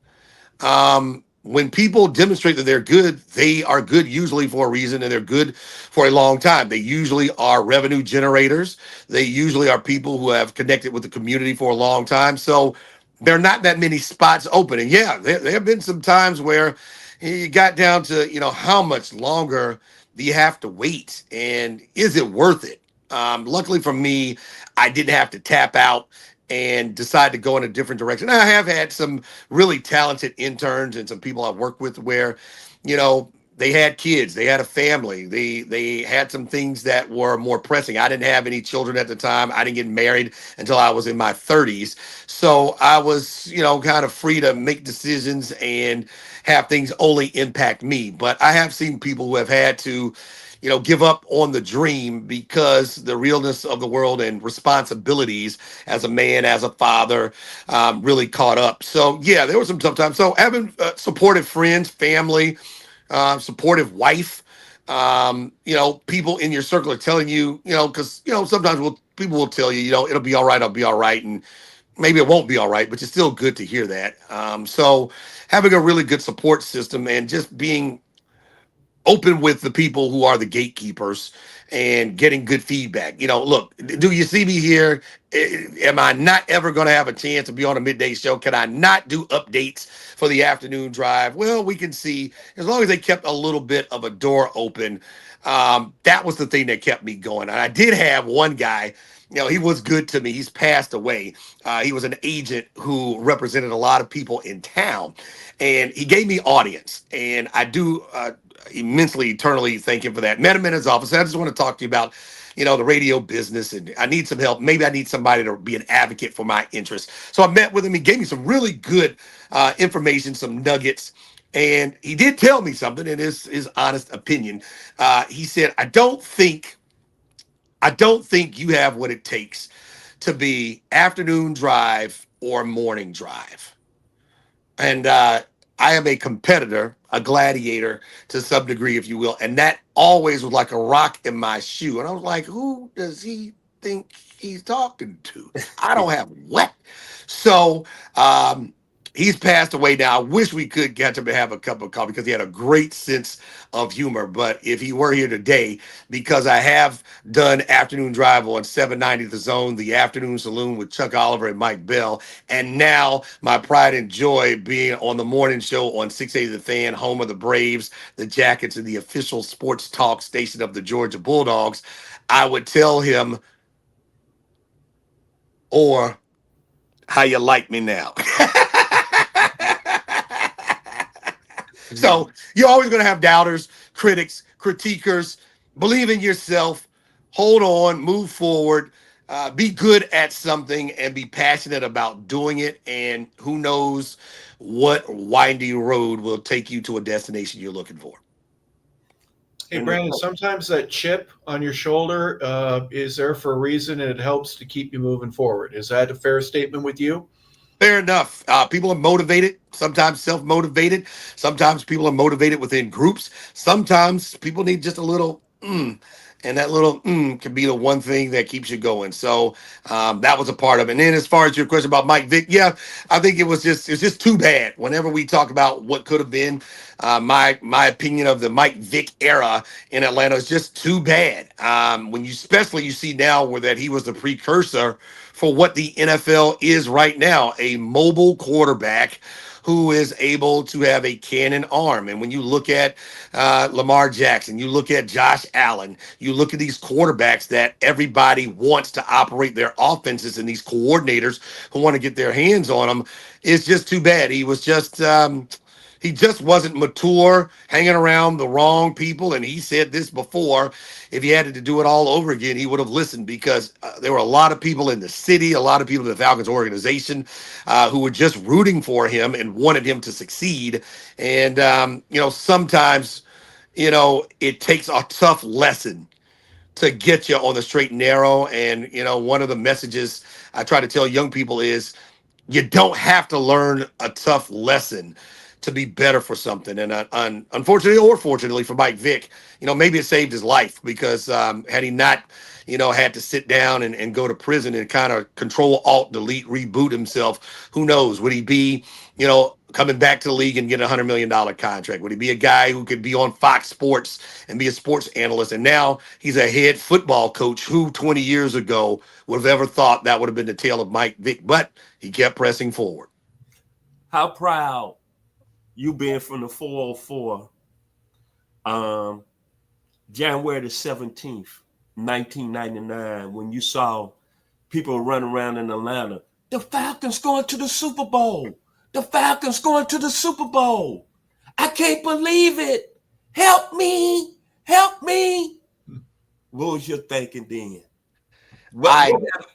When people demonstrate that they're good, they are good usually for a reason, and they're good for a long time. They usually are revenue generators. They usually are people who have connected with the community for a long time. So there are not that many spots open. And yeah, there have been some times where you got down to, you know, how much longer do you have to wait? And is it worth it? Luckily for me, I didn't have to tap out and decide to go in a different direction. I have had some really talented interns and some people I've worked with where, you know, they had kids, they had a family, they had some things that were more pressing. I didn't have any children at the time. I didn't get married until I was in my 30s. So I was, you know, kind of free to make decisions and have things only impact me. But I have seen people who have had to, you know, give up on the dream because the realness of the world and responsibilities as a man, as a father, really caught up. So yeah, there were some tough times. So having supportive friends, family, supportive wife, you know, people in your circle are telling you, you know, because, you know, sometimes people will tell you, you know, it'll be all right, I'll be all right. And maybe it won't be all right, but it's still good to hear that. So having a really good support system and just being open with the people who are the gatekeepers and getting good feedback. You know, look, do you see me here? Am I not ever going to have a chance to be on a midday show? Can I not do updates for the afternoon drive? Well, we can see, as long as they kept a little bit of a door open. That was the thing that kept me going. And I did have one guy, you know, he was good to me. He's passed away. He was an agent who represented a lot of people in town, and he gave me audience. And I do immensely, eternally thank him for that. Met him in his office. I just want to talk to you about, you know, the radio business, and I need some help. Maybe I need somebody to be an advocate for my interests. So I met with him. He gave me some really good information, some nuggets. And he did tell me something in his honest opinion. He said, I don't think you have what it takes to be afternoon drive or morning drive. And I am a competitor, a gladiator to some degree, if you will. And that always was like a rock in my shoe. And I was like, who does he think he's talking to? I don't have what. So he's passed away now. I wish we could get him to have a cup of coffee because he had a great sense of humor. But if he were here today, because I have done afternoon drive on 790 The Zone, the afternoon saloon with Chuck Oliver and Mike Bell, and now my pride and joy being on the morning show on 680 The Fan, home of the Braves, the Jackets, and the official sports talk station of the Georgia Bulldogs, I would tell him, or how you like me now. So you're always going to have doubters, critics, critiquers. Believe in yourself. Hold on. Move forward. Be good at something and be passionate about doing it. And who knows what windy road will take you to a destination you're looking for. Hey, Brandon, sometimes that chip on your shoulder is there for a reason, and it helps to keep you moving forward. Is that a fair statement with you? Fair enough. People are motivated, sometimes self-motivated. Sometimes people are motivated within groups. Sometimes people need just a little and that little can be the one thing that keeps you going. So that was a part of it. And then as far as your question about Mike Vick, yeah, I think it's just too bad. Whenever we talk about what could have been, my opinion of the Mike Vick era in Atlanta is just too bad. When you especially you see now where that he was the precursor for what the NFL is right now, a mobile quarterback who is able to have a cannon arm. And when you look at Lamar Jackson, you look at Josh Allen, you look at these quarterbacks that everybody wants to operate their offenses, and these coordinators who want to get their hands on them, it's just too bad. He was just He just wasn't mature, hanging around the wrong people. And he said this before, if he had to do it all over again, he would have listened, because there were a lot of people in the city, a lot of people in the Falcons organization who were just rooting for him and wanted him to succeed. And, sometimes, it takes a tough lesson to get you on the straight and narrow. And, one of the messages I try to tell young people is, you don't have to learn a tough lesson to be better for something. And unfortunately or fortunately for Mike Vick, maybe it saved his life, because had he not, had to sit down and go to prison and kind of control, alt, delete, reboot himself, who knows? Would he be, coming back to the league and get a $100 million contract? Would he be a guy who could be on Fox Sports and be a sports analyst? And now he's a head football coach. Who 20 years ago would have ever thought that would have been the tale of Mike Vick? But he kept pressing forward. How proud you been from the 404, January the 17th, 1999, when you saw people running around in Atlanta, the Falcons going to the Super Bowl. The Falcons going to the Super Bowl. I can't believe it. Help me. Help me. What was your thinking then?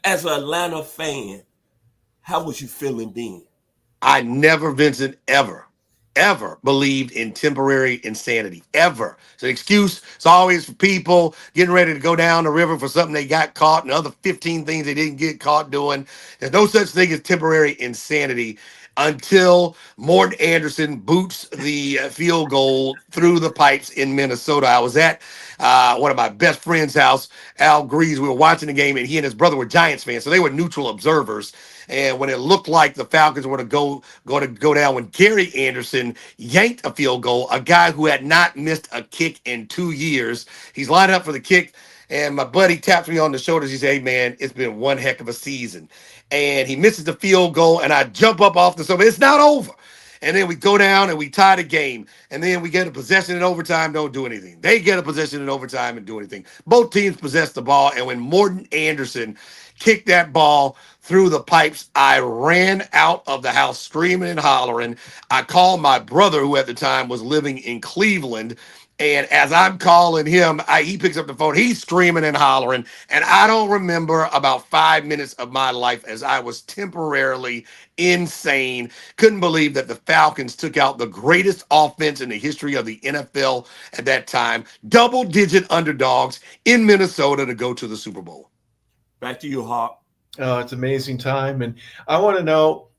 As an Atlanta fan, how was you feeling then? I never, Vincent, ever believed in temporary insanity. Ever. It's an excuse. It's always for people getting ready to go down the river for something they got caught and other 15 things they didn't get caught doing. There's no such thing as temporary insanity until Morton Anderson boots the field goal through the pipes in Minnesota. I was at one of my best friend's house, Al Grease. We were watching the game, and he and his brother were Giants fans, so they were neutral observers. And when it looked like the Falcons were going to go down, when Gary Anderson yanked a field goal, a guy who had not missed a kick in 2 years, he's lined up for the kick. And my buddy taps me on the shoulders. He said, "Hey, man, it's been one heck of a season." And he misses the field goal, and I jump up off the sofa. It's not over. And then we go down and we tie the game. And then we get a possession in overtime, don't do anything. They get a possession in overtime and do anything. Both teams possess the ball. And when Morton Anderson kicked that ball through the pipes, I ran out of the house screaming and hollering. I called my brother, who at the time was living in Cleveland. And as I'm calling him, he picks up the phone. He's screaming and hollering. And I don't remember about 5 minutes of my life as I was temporarily insane. Couldn't believe that the Falcons took out the greatest offense in the history of the NFL at that time. Double-digit underdogs in Minnesota to go to the Super Bowl. Back to you, Hawk. It's an amazing time. And I want to know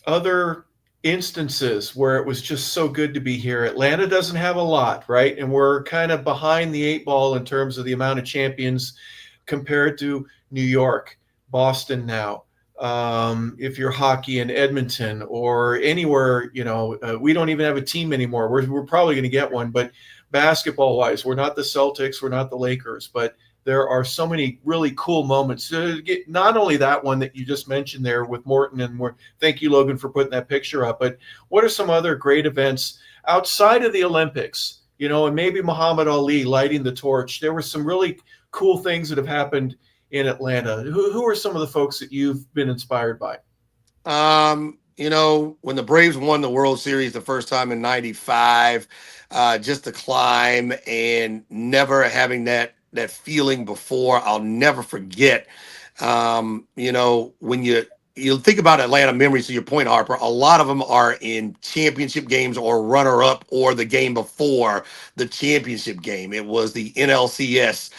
other instances where it was just so good to be here. Atlanta doesn't have a lot, right? And we're kind of behind the eight ball in terms of the amount of champions compared to New York, Boston now. If you're hockey in Edmonton or anywhere, we don't even have a team anymore. We're probably going to get one, but basketball wise, we're not the Celtics, we're not the Lakers, but there are so many really cool moments. Not only that one that you just mentioned there with Morton, and thank you, Logan, for putting that picture up, but what are some other great events outside of the Olympics, and maybe Muhammad Ali lighting the torch? There were some really cool things that have happened in Atlanta. Who are some of the folks that you've been inspired by? When the Braves won the World Series the first time in 95, just the climb and never having that feeling before, I'll never forget. When you think about Atlanta memories, to your point, Harper, a lot of them are in championship games or runner-up or the game before the championship game. It was the NLCS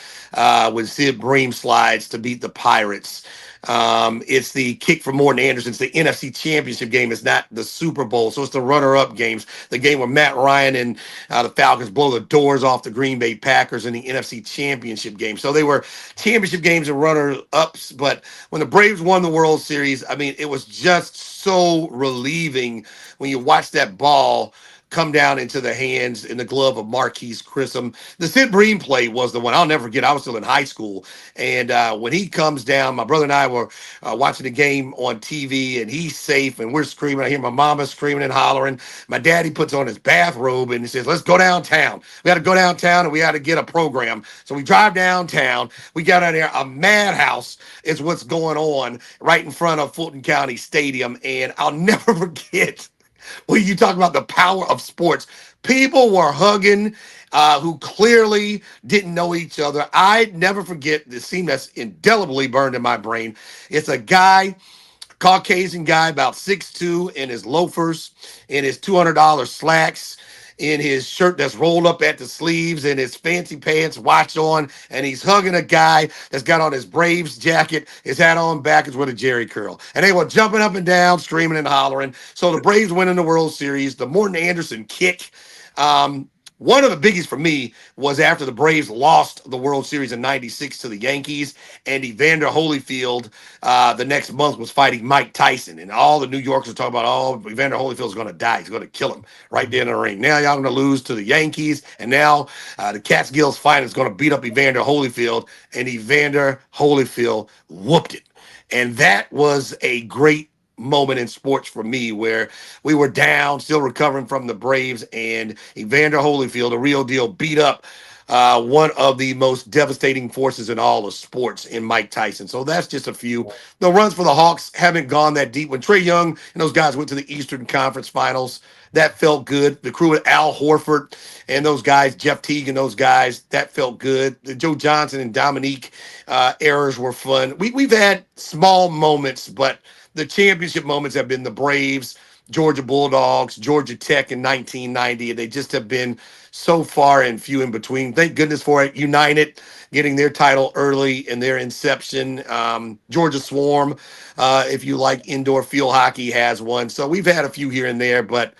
when Sid Bream slides to beat the Pirates. It's the kick for Morton Anderson. It's the NFC Championship game. It's not the Super Bowl. So it's the runner-up games. The game where Matt Ryan and the Falcons blow the doors off the Green Bay Packers in the NFC Championship game. So they were championship games and runner-ups. But when the Braves won the World Series, it was just so relieving when you watch that ball come down into the hands in the glove of Marquise Grissom. The Sid Bream play was the one I'll never forget. I was still in high school. And when he comes down, my brother and I were watching the game on TV, and he's safe, and we're screaming. I hear my mama screaming and hollering. My daddy puts on his bathrobe, and he says, "Let's go downtown. We got to go downtown, and we got to get a program." So we drive downtown. We got out there. A madhouse is what's going on right in front of Fulton County Stadium. And I'll never forget when you talk about the power of sports. People were hugging who clearly didn't know each other. I never forget the scene that's indelibly burned in my brain. It's a guy, Caucasian guy, about 6'2", in his loafers, in his $200 slacks, in his shirt that's rolled up at the sleeves, in his fancy pants, watch on, and he's hugging a guy that's got on his Braves jacket, his hat on backwards with a Jerry curl. And they were jumping up and down, screaming and hollering. So the Braves win in the World Series. The Morton Anderson kick. One of the biggies for me was after the Braves lost the World Series in '96 to the Yankees, and Evander Holyfield the next month was fighting Mike Tyson. And all the New Yorkers were talking about, oh, Evander Holyfield's going to die. He's going to kill him right there in the ring. Now y'all going to lose to the Yankees, and now the Catskills fight is going to beat up Evander Holyfield, and Evander Holyfield whooped it. And that was a great moment in sports for me, where we were down, still recovering from the Braves, and Evander Holyfield, the real deal, beat up one of the most devastating forces in all of sports in Mike Tyson. So that's just a few. The runs for the Hawks haven't gone that deep. When Trae Young and those guys went to the Eastern Conference Finals, that felt good. The crew with Al Horford and those guys, Jeff Teague and those guys, that felt good. The Joe Johnson and Dominique errors were fun. We've had small moments, but the championship moments have been the Braves, Georgia Bulldogs, Georgia Tech in 1990. They just have been so far and few in between. Thank goodness for it. United getting their title early in their inception. Georgia Swarm, if you like indoor field hockey, has one. So we've had a few here and there, but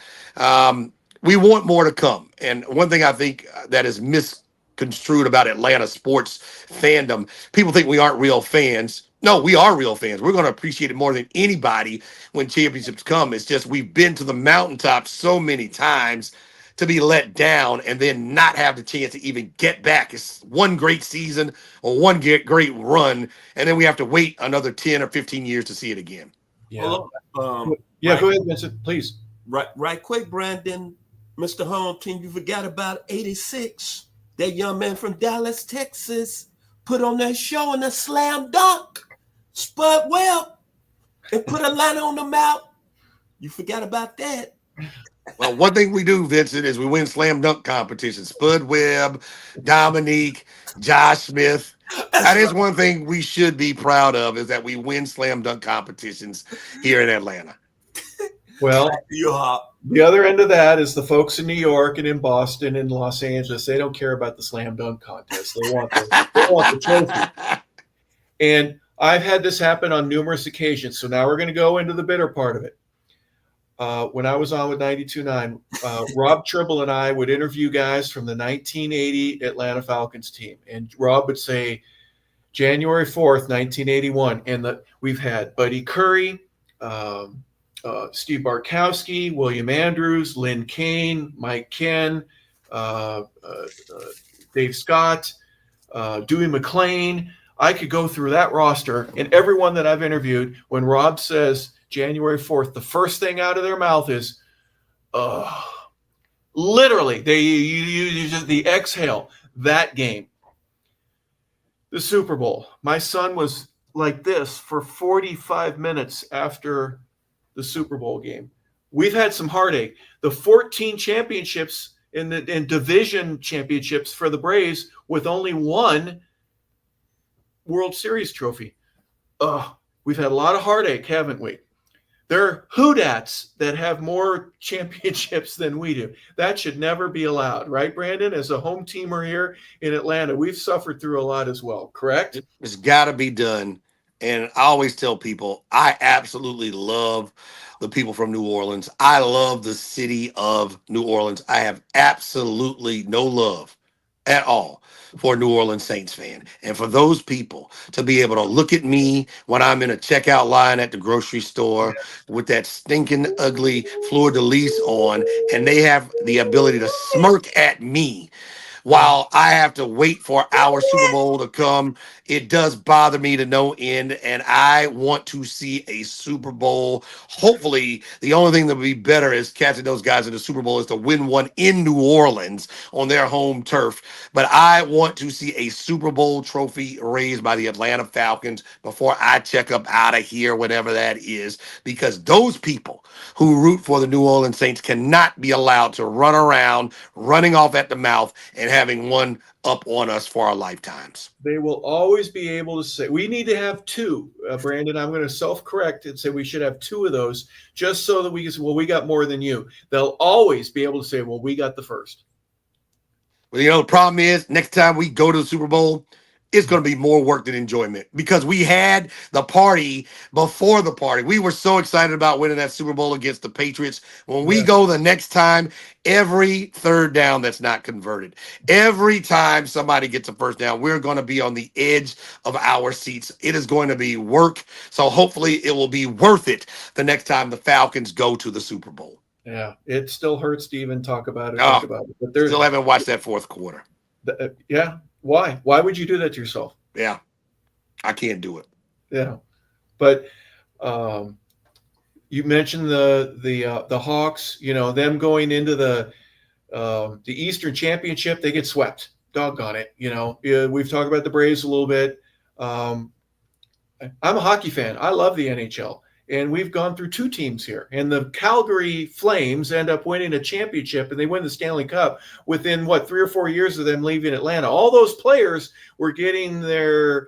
we want more to come. And one thing I think that is misconstrued about Atlanta sports fandom, people think we aren't real fans. No, we are real fans. We're going to appreciate it more than anybody when championships come. It's just we've been to the mountaintop so many times to be let down and then not have the chance to even get back. It's one great season or one great run, and then we have to wait another 10 or 15 years to see it again. Yeah. Right, Go ahead, Vincent, please. Right quick, Brandon, Mr. Home Team, you forgot about 86. That young man from Dallas, Texas, put on that show in a slam dunk. Spud Webb, and put Atlanta on the map. You forgot about that. Well, one thing we do, Vincent, is we win slam dunk competitions. Spud Webb, Dominique, Josh Smith. That is one thing we should be proud of, is that we win slam dunk competitions here in Atlanta. Well, the other end of that is the folks in New York and in Boston and Los Angeles. They don't care about the slam dunk contest. They want the trophy. And I've had this happen on numerous occasions. So now we're going to go into the bitter part of it. When I was on with 92.9, Rob Tribble and I would interview guys from the 1980 Atlanta Falcons team. And Rob would say, January 4th, 1981. And we've had Buddy Curry, Steve Bartkowski, William Andrews, Lynn Kane, Mike Ken, Dave Scott, Dewey McClain. I could go through that roster, and everyone that I've interviewed, when Rob says January 4th, the first thing out of their mouth is, literally, they use just the exhale. That game, the Super Bowl. My son was like this for 45 minutes after the Super Bowl game. We've had some heartache. The 14 championships in division championships for the Braves with only one World Series trophy. We've had a lot of heartache, haven't we? There are Hoodats that have more championships than we do. That should never be allowed, right, Brandon? As a home teamer here in Atlanta, we've suffered through a lot as well, correct? It's got to be done. And I always tell people, I absolutely love the people from New Orleans. I love the city of New Orleans. I have absolutely no love at all for a New Orleans Saints fan. And for those people to be able to look at me when I'm in a checkout line at the grocery store with that stinking ugly fleur de lis on, and they have the ability to smirk at me while I have to wait for our Super Bowl to come, it does bother me to no end. And I want to see a Super Bowl. Hopefully, the only thing that would be better is catching those guys in the Super Bowl is to win one in New Orleans on their home turf. But I want to see a Super Bowl trophy raised by the Atlanta Falcons before I check up out of here, whatever that is, because those people who root for the New Orleans Saints cannot be allowed to run around, running off at the mouth and having one up on us for our lifetimes. They will always be able to say, we need to have two, Brandon. I'm going to self-correct and say we should have two of those just so that we can say, well, we got more than you. They'll always be able to say, well, we got the first. Well, the problem is next time we go to the Super Bowl, it's going to be more work than enjoyment because we had the party before the party. We were so excited about winning that Super Bowl against the Patriots. When we go the next time, every third down that's not converted, every time somebody gets a first down, we're going to be on the edge of our seats. It is going to be work. So hopefully it will be worth it the next time the Falcons go to the Super Bowl. Yeah, it still hurts to even talk about it. Oh, think about it. But still haven't watched that fourth quarter. Yeah. Why? Why would you do that to yourself? Yeah, I can't do it. Yeah, but you mentioned the Hawks. You know, them going into the Eastern Championship, they get swept. Doggone it. You know, we've talked about the Braves a little bit. I'm a hockey fan. I love the NHL. And we've gone through two teams here. And the Calgary Flames end up winning a championship, and they win the Stanley Cup within, 3 or 4 years of them leaving Atlanta. All those players were getting their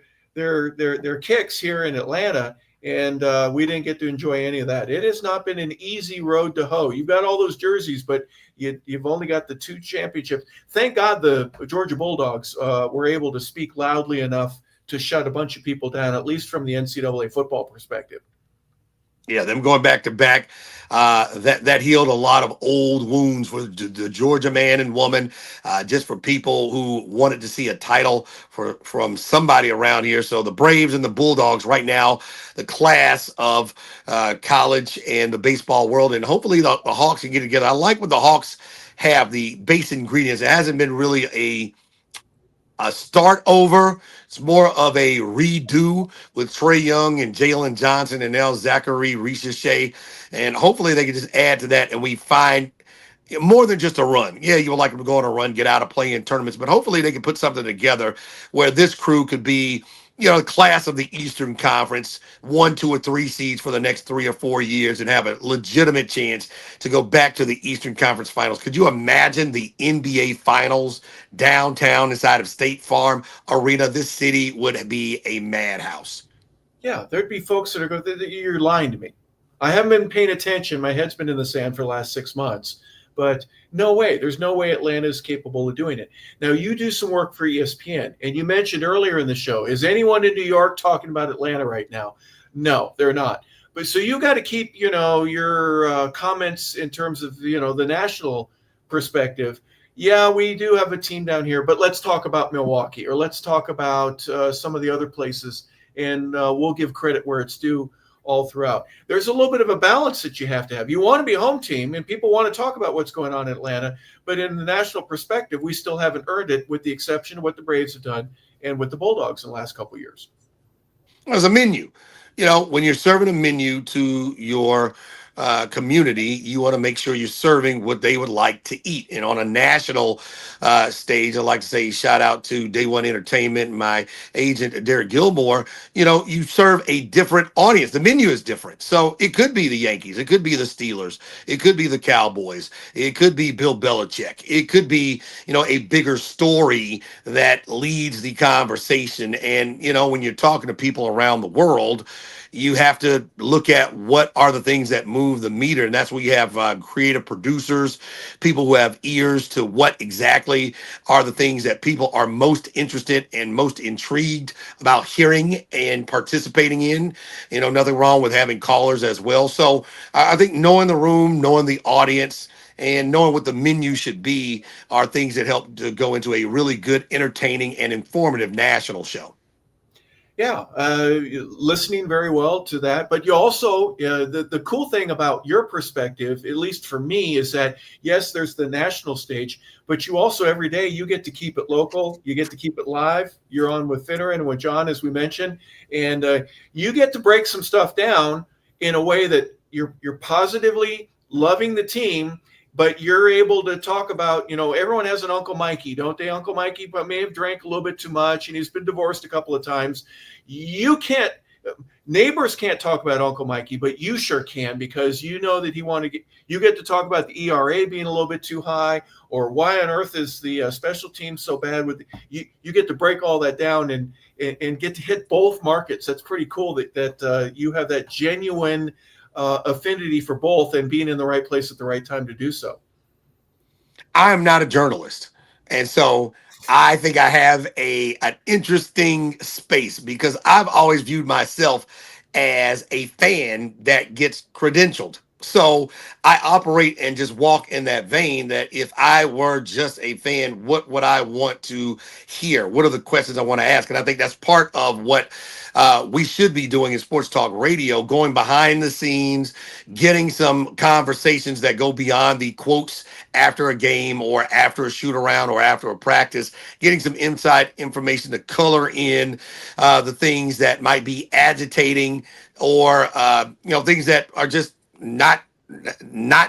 kicks here in Atlanta, and we didn't get to enjoy any of that. It has not been an easy road to hoe. You've got all those jerseys, but you've only got the two championships. Thank God the Georgia Bulldogs were able to speak loudly enough to shut a bunch of people down, at least from the NCAA football perspective. Yeah, them going back to back, that healed a lot of old wounds for the Georgia man and woman, just for people who wanted to see a title from somebody around here. So the Braves and the Bulldogs right now, the class of college and the baseball world, and hopefully the Hawks can get together. I like what the Hawks have, the base ingredients. It hasn't been really a start over. It's more of a redo with Trae Young and Jalen Johnson and now Zachary Richer. And hopefully they can just add to that and we find more than just a run. Yeah, you would like them to go on a run, get out of playing tournaments, but hopefully they can put something together where this crew could be, the class of the Eastern Conference, 1, 2, or 3 seeds for the next 3 or 4 years and have a legitimate chance to go back to the Eastern Conference Finals. Could you imagine the NBA Finals downtown inside of State Farm Arena? This city would be a madhouse. Yeah, there'd be folks that are going, you're lying to me. I haven't been paying attention. My head's been in the sand for the last 6 months. But no way. There's no way Atlanta is capable of doing it. Now, you do some work for ESPN, and you mentioned earlier in the show, is anyone in New York talking about Atlanta right now? No, they're not. But so you got to keep, your comments in terms of, the national perspective. Yeah, we do have a team down here, but let's talk about Milwaukee or let's talk about some of the other places, and we'll give credit where it's due all throughout. There's a little bit of a balance that you have to have. You want to be a home team, and people want to talk about what's going on in Atlanta, but in the national perspective, we still haven't earned it, with the exception of what the Braves have done and with the Bulldogs in the last couple of years. As a menu, when you're serving a menu to your community, you want to make sure you're serving what they would like to eat. And on a national stage, I'd like to say shout out to Day One Entertainment, my agent Derek Gilmore. You serve a different audience. The menu is different. So it could be the Yankees, it could be the Steelers, it could be the Cowboys, it could be Bill Belichick, it could be a bigger story that leads the conversation. And when you're talking to people around the world, you have to look at what are the things that move the meter. And that's where you have creative producers, people who have ears to what exactly are the things that people are most interested and most intrigued about hearing and participating in. Nothing wrong with having callers as well. So I think knowing the room, knowing the audience, and knowing what the menu should be are things that help to go into a really good, entertaining, and informative national show. Yeah, listening very well to that. But you also, the cool thing about your perspective, at least for me, is that yes, there's the national stage, but you also every day you get to keep it local. You get to keep it live. You're on with Finneran and with John, as we mentioned, and you get to break some stuff down in a way that you're positively loving the team. But you're able to talk about, everyone has an Uncle Mikey, don't they? Uncle Mikey, but may have drank a little bit too much, and he's been divorced a couple of times. You can't, neighbors can't talk about Uncle Mikey, but you sure can, because you know that you get to talk about the ERA being a little bit too high, or why on earth is the special team so bad with you get to break all that down and get to hit both markets. That's pretty cool that you have that genuine affinity for both and being in the right place at the right time to do so. I am not a journalist. And so I think I have an interesting space because I've always viewed myself as a fan that gets credentialed. So I operate and just walk in that vein that if I were just a fan, what would I want to hear? What are the questions I want to ask? And I think that's part of what we should be doing in sports talk radio, going behind the scenes, getting some conversations that go beyond the quotes after a game or after a shoot around or after a practice, getting some inside information to color in the things that might be agitating or things that are just not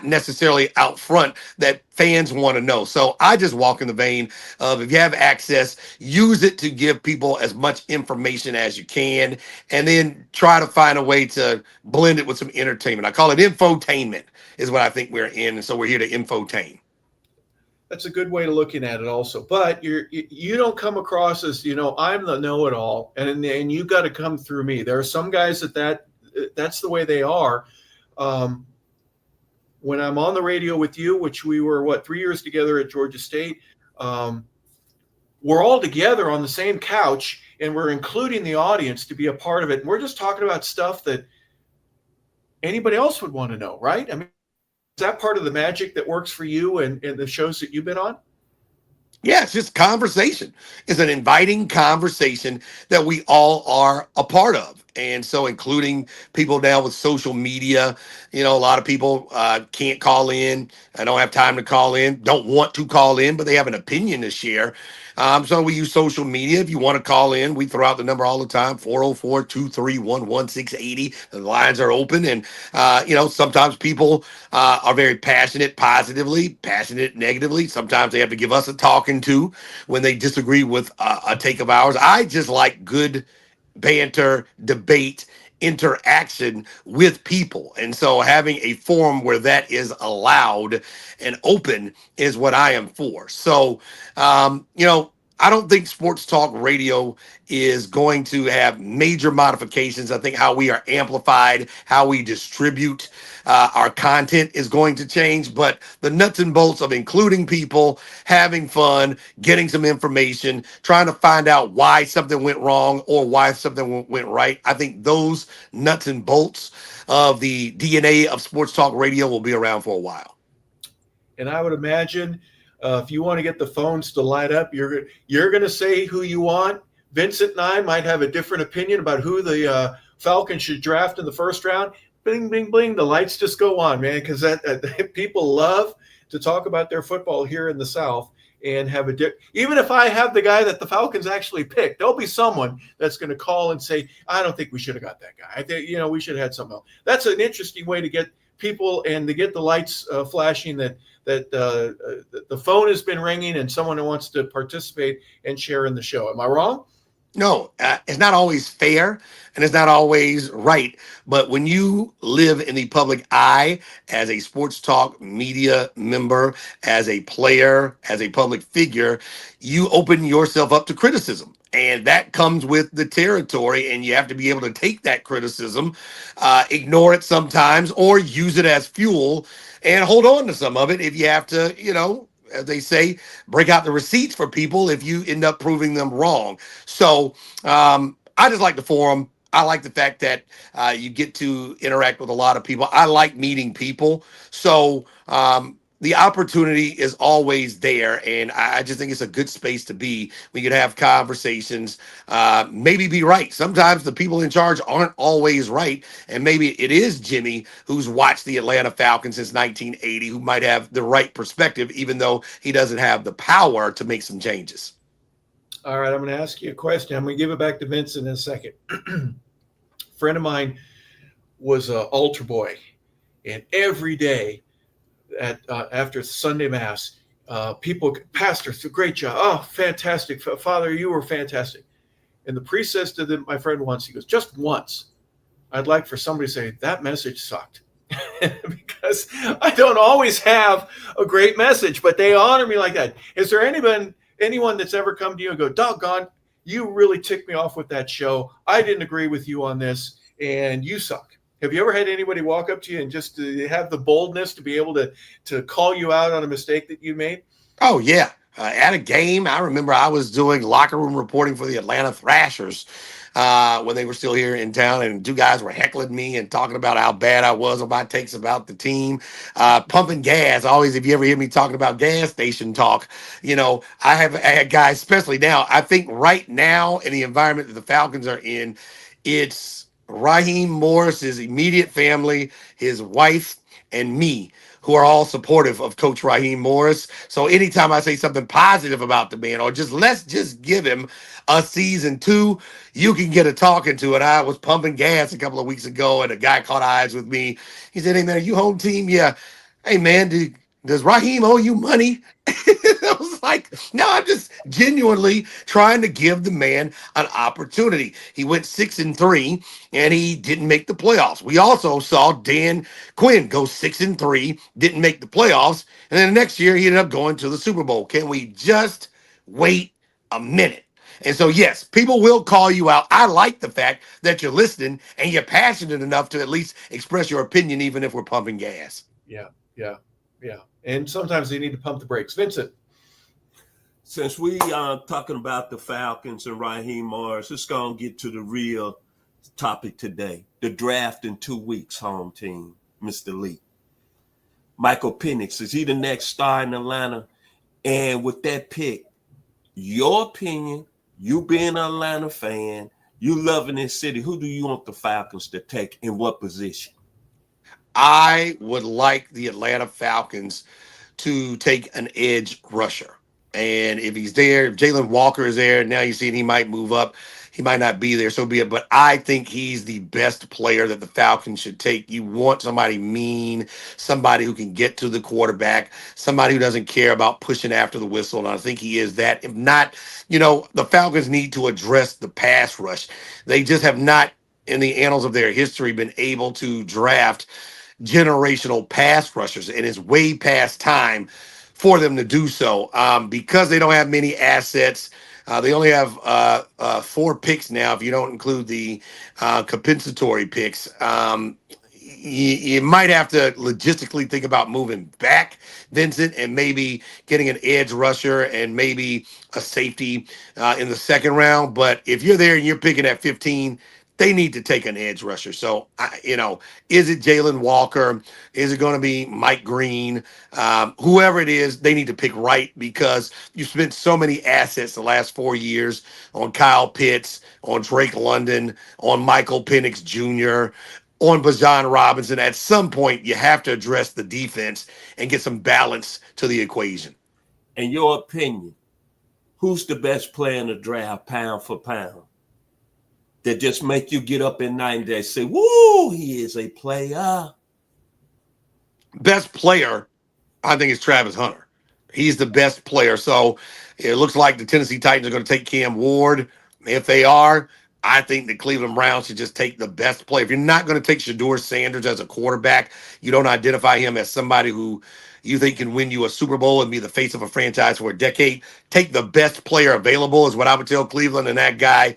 necessarily out front that fans want to know. So I just walk in the vein of, if you have access, use it to give people as much information as you can, and then try to find a way to blend it with some entertainment. I call it infotainment is what I think we're in. And so we're here to infotain. That's a good way to looking at it also. But you don't come across as, I'm the know-it-all, and you got to come through me. There are some guys that's the way they are. When I'm on the radio with you, which we were 3 years together at Georgia State, we're all together on the same couch, and we're including the audience to be a part of it. And we're just talking about stuff that anybody else would want to know, right? I mean, is that part of the magic that works for you and the shows that you've been on? Yeah, it's just conversation. It's an inviting conversation that we all are a part of. And so including people now with social media, a lot of people can't call in. I don't have time to call in, don't want to call in, but they have an opinion to share. So we use social media. If you want to call in, we throw out the number all the time, 404-231-1680. The lines are open. And, sometimes people are very passionate positively, passionate negatively. Sometimes they have to give us a talking to when they disagree with a take of ours. I just like good banter, debate, interaction with people. And so having a forum where that is allowed and open is what I am for. So, I don't think sports talk radio is going to have major modifications. I think how we are amplified, how we distribute our content is going to change, but the nuts and bolts of including people, having fun, getting some information, trying to find out why something went wrong or why something went right, I think those nuts and bolts of the DNA of sports talk radio will be around for a while. And I would imagine if you want to get the phones to light up, you're going to say who you want. Vincent and I might have a different opinion about who the Falcons should draft in the first round. Bing, bing, bing. The lights just go on, man, because people love to talk about their football here in the South and have even if I have the guy that the Falcons actually picked, there'll be someone that's going to call and say, I don't think we should have got that guy. I think, we should have had something else. That's an interesting way to get people and to get the lights flashing that the phone has been ringing and someone who wants to participate and share in the show. Am I wrong? No, it's not always fair and it's not always right. But when you live in the public eye as a sports talk media member, as a player, as a public figure, you open yourself up to criticism. And that comes with the territory, and you have to be able to take that criticism, ignore it sometimes, or use it as fuel and hold on to some of it if you have to, as they say, break out the receipts for people if you end up proving them wrong. So I just like the forum. I like the fact that you get to interact with a lot of people. I like meeting people. So the opportunity is always there, and I just think it's a good space to be. We could have conversations, maybe be right. Sometimes the people in charge aren't always right, and maybe it is Jimmy, who's watched the Atlanta Falcons since 1980, who might have the right perspective, even though he doesn't have the power to make some changes. All right, I'm going to ask you a question. I'm going to give it back to Vincent in a second. A friend of mine was an altar boy, and every day at after Sunday Mass, Pastor, great job. Oh, fantastic. Father, you were fantastic. And the priest says to my friend once, he goes, just once, I'd like for somebody to say, that message sucked. Because I don't always have a great message, but they honor me like that. Is there anyone that's ever come to you and go, doggone, you really ticked me off with that show. I didn't agree with you on this, and you suck. Have you ever had anybody walk up to you and just have the boldness to be able to call you out on a mistake that you made? Oh, yeah. At a game, I remember I was doing locker room reporting for the Atlanta Thrashers when they were still here in town, and two guys were heckling me and talking about how bad I was on my takes about the team, pumping gas. Always, if you ever hear me talking about gas station talk, I had guys, especially now, I think right now in the environment that the Falcons are in, it's Raheem Morris, his immediate family, his wife, and me, who are all supportive of Coach Raheem Morris. So anytime I say something positive about the man, or let's just give him a season 2, you can get a talking to it. I was pumping gas a couple of weeks ago, and a guy caught eyes with me. He said, "Hey man, are you home team?" "Yeah." "Hey man, does Raheem owe you money?" I was like, no, I'm just genuinely trying to give the man an opportunity. He went 6-3 and he didn't make the playoffs. We also saw Dan Quinn go 6-3, didn't make the playoffs, and then the next year he ended up going to the Super Bowl. Can we just wait a minute? And so, yes, people will call you out. I like the fact that you're listening and you're passionate enough to at least express your opinion, even if we're pumping gas. Yeah. And sometimes they need to pump the brakes. Vincent. Since we are talking about the Falcons and Raheem Morris, let's go and get to the real topic today. The draft in 2 weeks, home team, Mr. Lee. Michael Penix, is he the next star in Atlanta? And with that pick, your opinion, you being an Atlanta fan, you loving this city, who do you want the Falcons to take in what position? I would like the Atlanta Falcons to take an edge rusher. And if he's there, if Jalen Walker is there, now you see he might move up. He might not be there, so be it. But I think he's the best player that the Falcons should take. You want somebody mean, somebody who can get to the quarterback, somebody who doesn't care about pushing after the whistle. And I think he is that. If not, the Falcons need to address the pass rush. They just have not, in the annals of their history, been able to draft generational pass rushers, and it's way past time for them to do so because they don't have many assets. They only have 4 picks now, if you don't include the compensatory picks. You might have to logistically think about moving back, Vincent, and maybe getting an edge rusher and maybe a safety in the second round. But if you're there and you're picking at 15, they need to take an edge rusher. So, is it Jalen Walker? Is it going to be Mike Green? Whoever it is, they need to pick right because you spent so many assets the last 4 years on Kyle Pitts, on Drake London, on Michael Penix Jr., on Bijan Robinson. At some point, you have to address the defense and get some balance to the equation. In your opinion, who's the best player in the draft, pound for pound, that just make you get up at night and they say, woo, he is a player? Best player, I think, is Travis Hunter. He's the best player. So it looks like the Tennessee Titans are going to take Cam Ward. If they are, I think the Cleveland Browns should just take the best player. If you're not going to take Shedeur Sanders as a quarterback, you don't identify him as somebody who you think can win you a Super Bowl and be the face of a franchise for a decade, take the best player available is what I would tell Cleveland, and that guy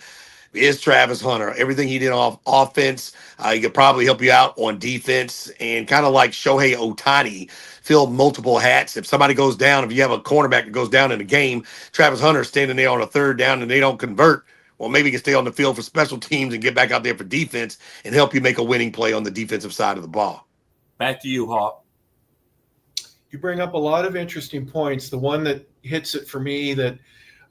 is Travis Hunter. Everything he did off offense, he could probably help you out on defense, and kind of like Shohei Ohtani, fill multiple hats. If somebody goes down, if you have a cornerback that goes down in a game, Travis Hunter standing there on a third down and they don't convert, well, maybe he can stay on the field for special teams and get back out there for defense and help you make a winning play on the defensive side of the ball. Back to you, Hawk. You bring up a lot of interesting points. The one that hits it for me that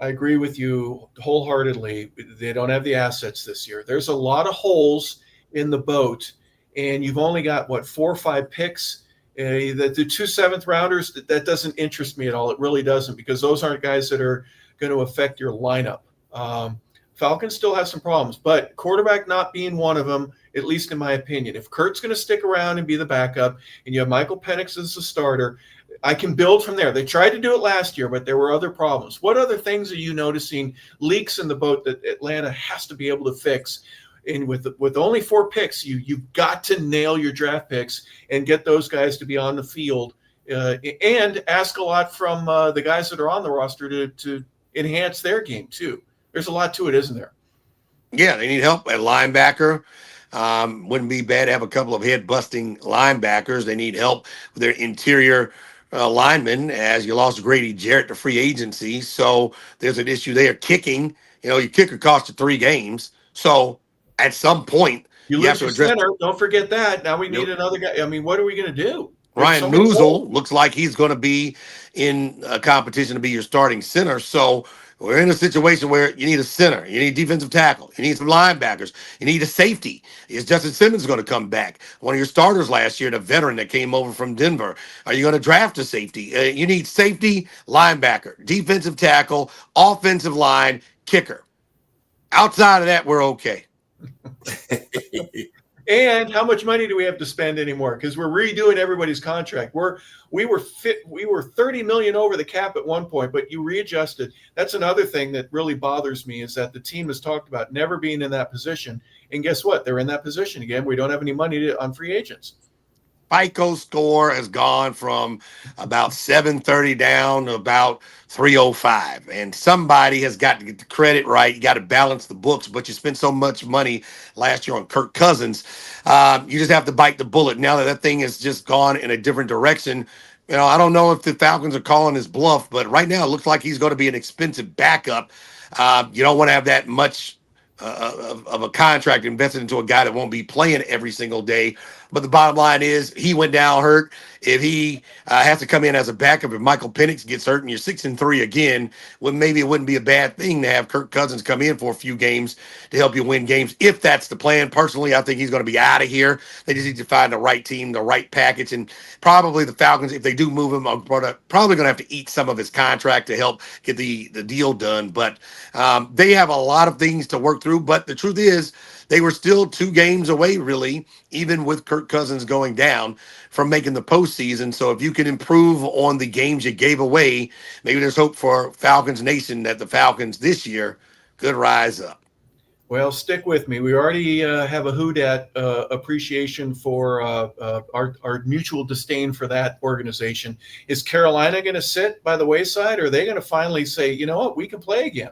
I agree with you wholeheartedly. They don't have the assets this year. There's a lot of holes in the boat, and you've only got what 4 or 5 picks. The 2 seventh rounders, that doesn't interest me at all. It really doesn't, because those aren't guys that are going to affect your lineup. Falcons still have some problems, but quarterback not being one of them, at least in my opinion. If Kurt's going to stick around and be the backup, and you have Michael Penix as the starter, I can build from there. They tried to do it last year, but there were other problems. What other things are you noticing, leaks in the boat, that Atlanta has to be able to fix? And with only 4 picks, you've got to nail your draft picks and get those guys to be on the field, and ask a lot from the guys that are on the roster to enhance their game too. There's a lot to it, isn't there? Yeah, they need help at linebacker. Wouldn't be bad to have a couple of head-busting linebackers. They need help with their interior linemen, as you lost Grady Jarrett to free agency. So there's an issue there. Kicking, your kicker cost you 3 games. So at some point, you have lose to your address. center. Don't forget that. Now we need another guy. I mean, what are we going to do? Ryan Newsel looks like he's going to be in a competition to be your starting center. So we're in a situation where you need a center, you need defensive tackle, you need some linebackers, you need a safety. Is Justin Simmons going to come back? One of your starters last year, the veteran that came over from Denver. Are you going to draft a safety? You need safety, linebacker, defensive tackle, offensive line, kicker. Outside of that, we're okay. And how much money do we have to spend anymore? Because we're redoing everybody's contract. We were $30 million over the cap at one point, but you readjusted. That's another thing that really bothers me, is that the team has talked about never being in that position. And guess what? They're in that position again. We don't have any money on free agents. FICO score has gone from about 730 down to about 305. And somebody has got to get the credit right. You got to balance the books, but you spent so much money last year on Kirk Cousins. You just have to bite the bullet. Now that thing has just gone in a different direction, I don't know if the Falcons are calling his bluff, but right now it looks like he's going to be an expensive backup. You don't want to have that much of a contract invested into a guy that won't be playing every single day. But the bottom line is he went down hurt. If he has to come in as a backup, if Michael Penix gets hurt and you're 6-3 again, well, maybe it wouldn't be a bad thing to have Kirk Cousins come in for a few games to help you win games, if that's the plan. Personally, I think he's going to be out of here. They just need to find the right team, the right package, and probably the Falcons, if they do move him, are probably going to have to eat some of his contract to help get the deal done. But they have a lot of things to work through. But the truth is, they were still 2 games away, really, even with Kirk Cousins going down, from making the postseason. So if you can improve on the games you gave away, maybe there's hope for Falcons Nation that the Falcons this year could rise up. Well, stick with me. We already have a Who-Dat appreciation for our mutual disdain for that organization. Is Carolina going to sit by the wayside, or are they going to finally say, you know what, we can play again?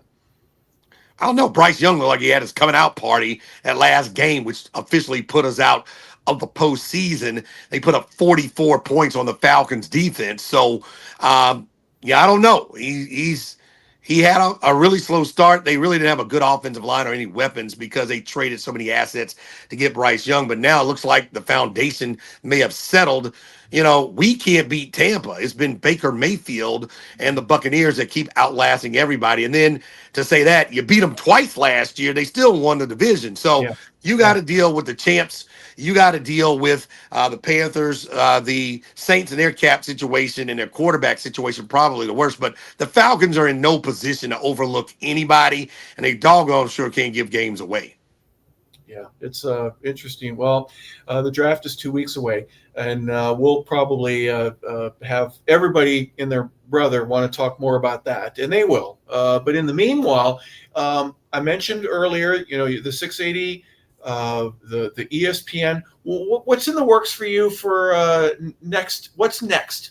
I don't know. Bryce Young looked like he had his coming out party at last game, which officially put us out of the postseason. They put up 44 points on the Falcons defense. So, I don't know. He had a really slow start. They really didn't have a good offensive line or any weapons because they traded so many assets to get Bryce Young. But now it looks like the foundation may have settled. We can't beat Tampa. It's been Baker Mayfield and the Buccaneers that keep outlasting everybody. And then to say that you beat them twice last year, they still won the division. So you got to deal with the champs. You got to deal with the Panthers, the Saints and their cap situation and their quarterback situation, probably the worst. But the Falcons are in no position to overlook anybody, and they doggone sure can't give games away. Yeah, it's interesting. Well, the draft is 2 weeks away, and we'll probably have everybody and their brother want to talk more about that, and they will. But in the meanwhile, I mentioned earlier, the 680, the ESPN. What's in the works for you for next? What's next?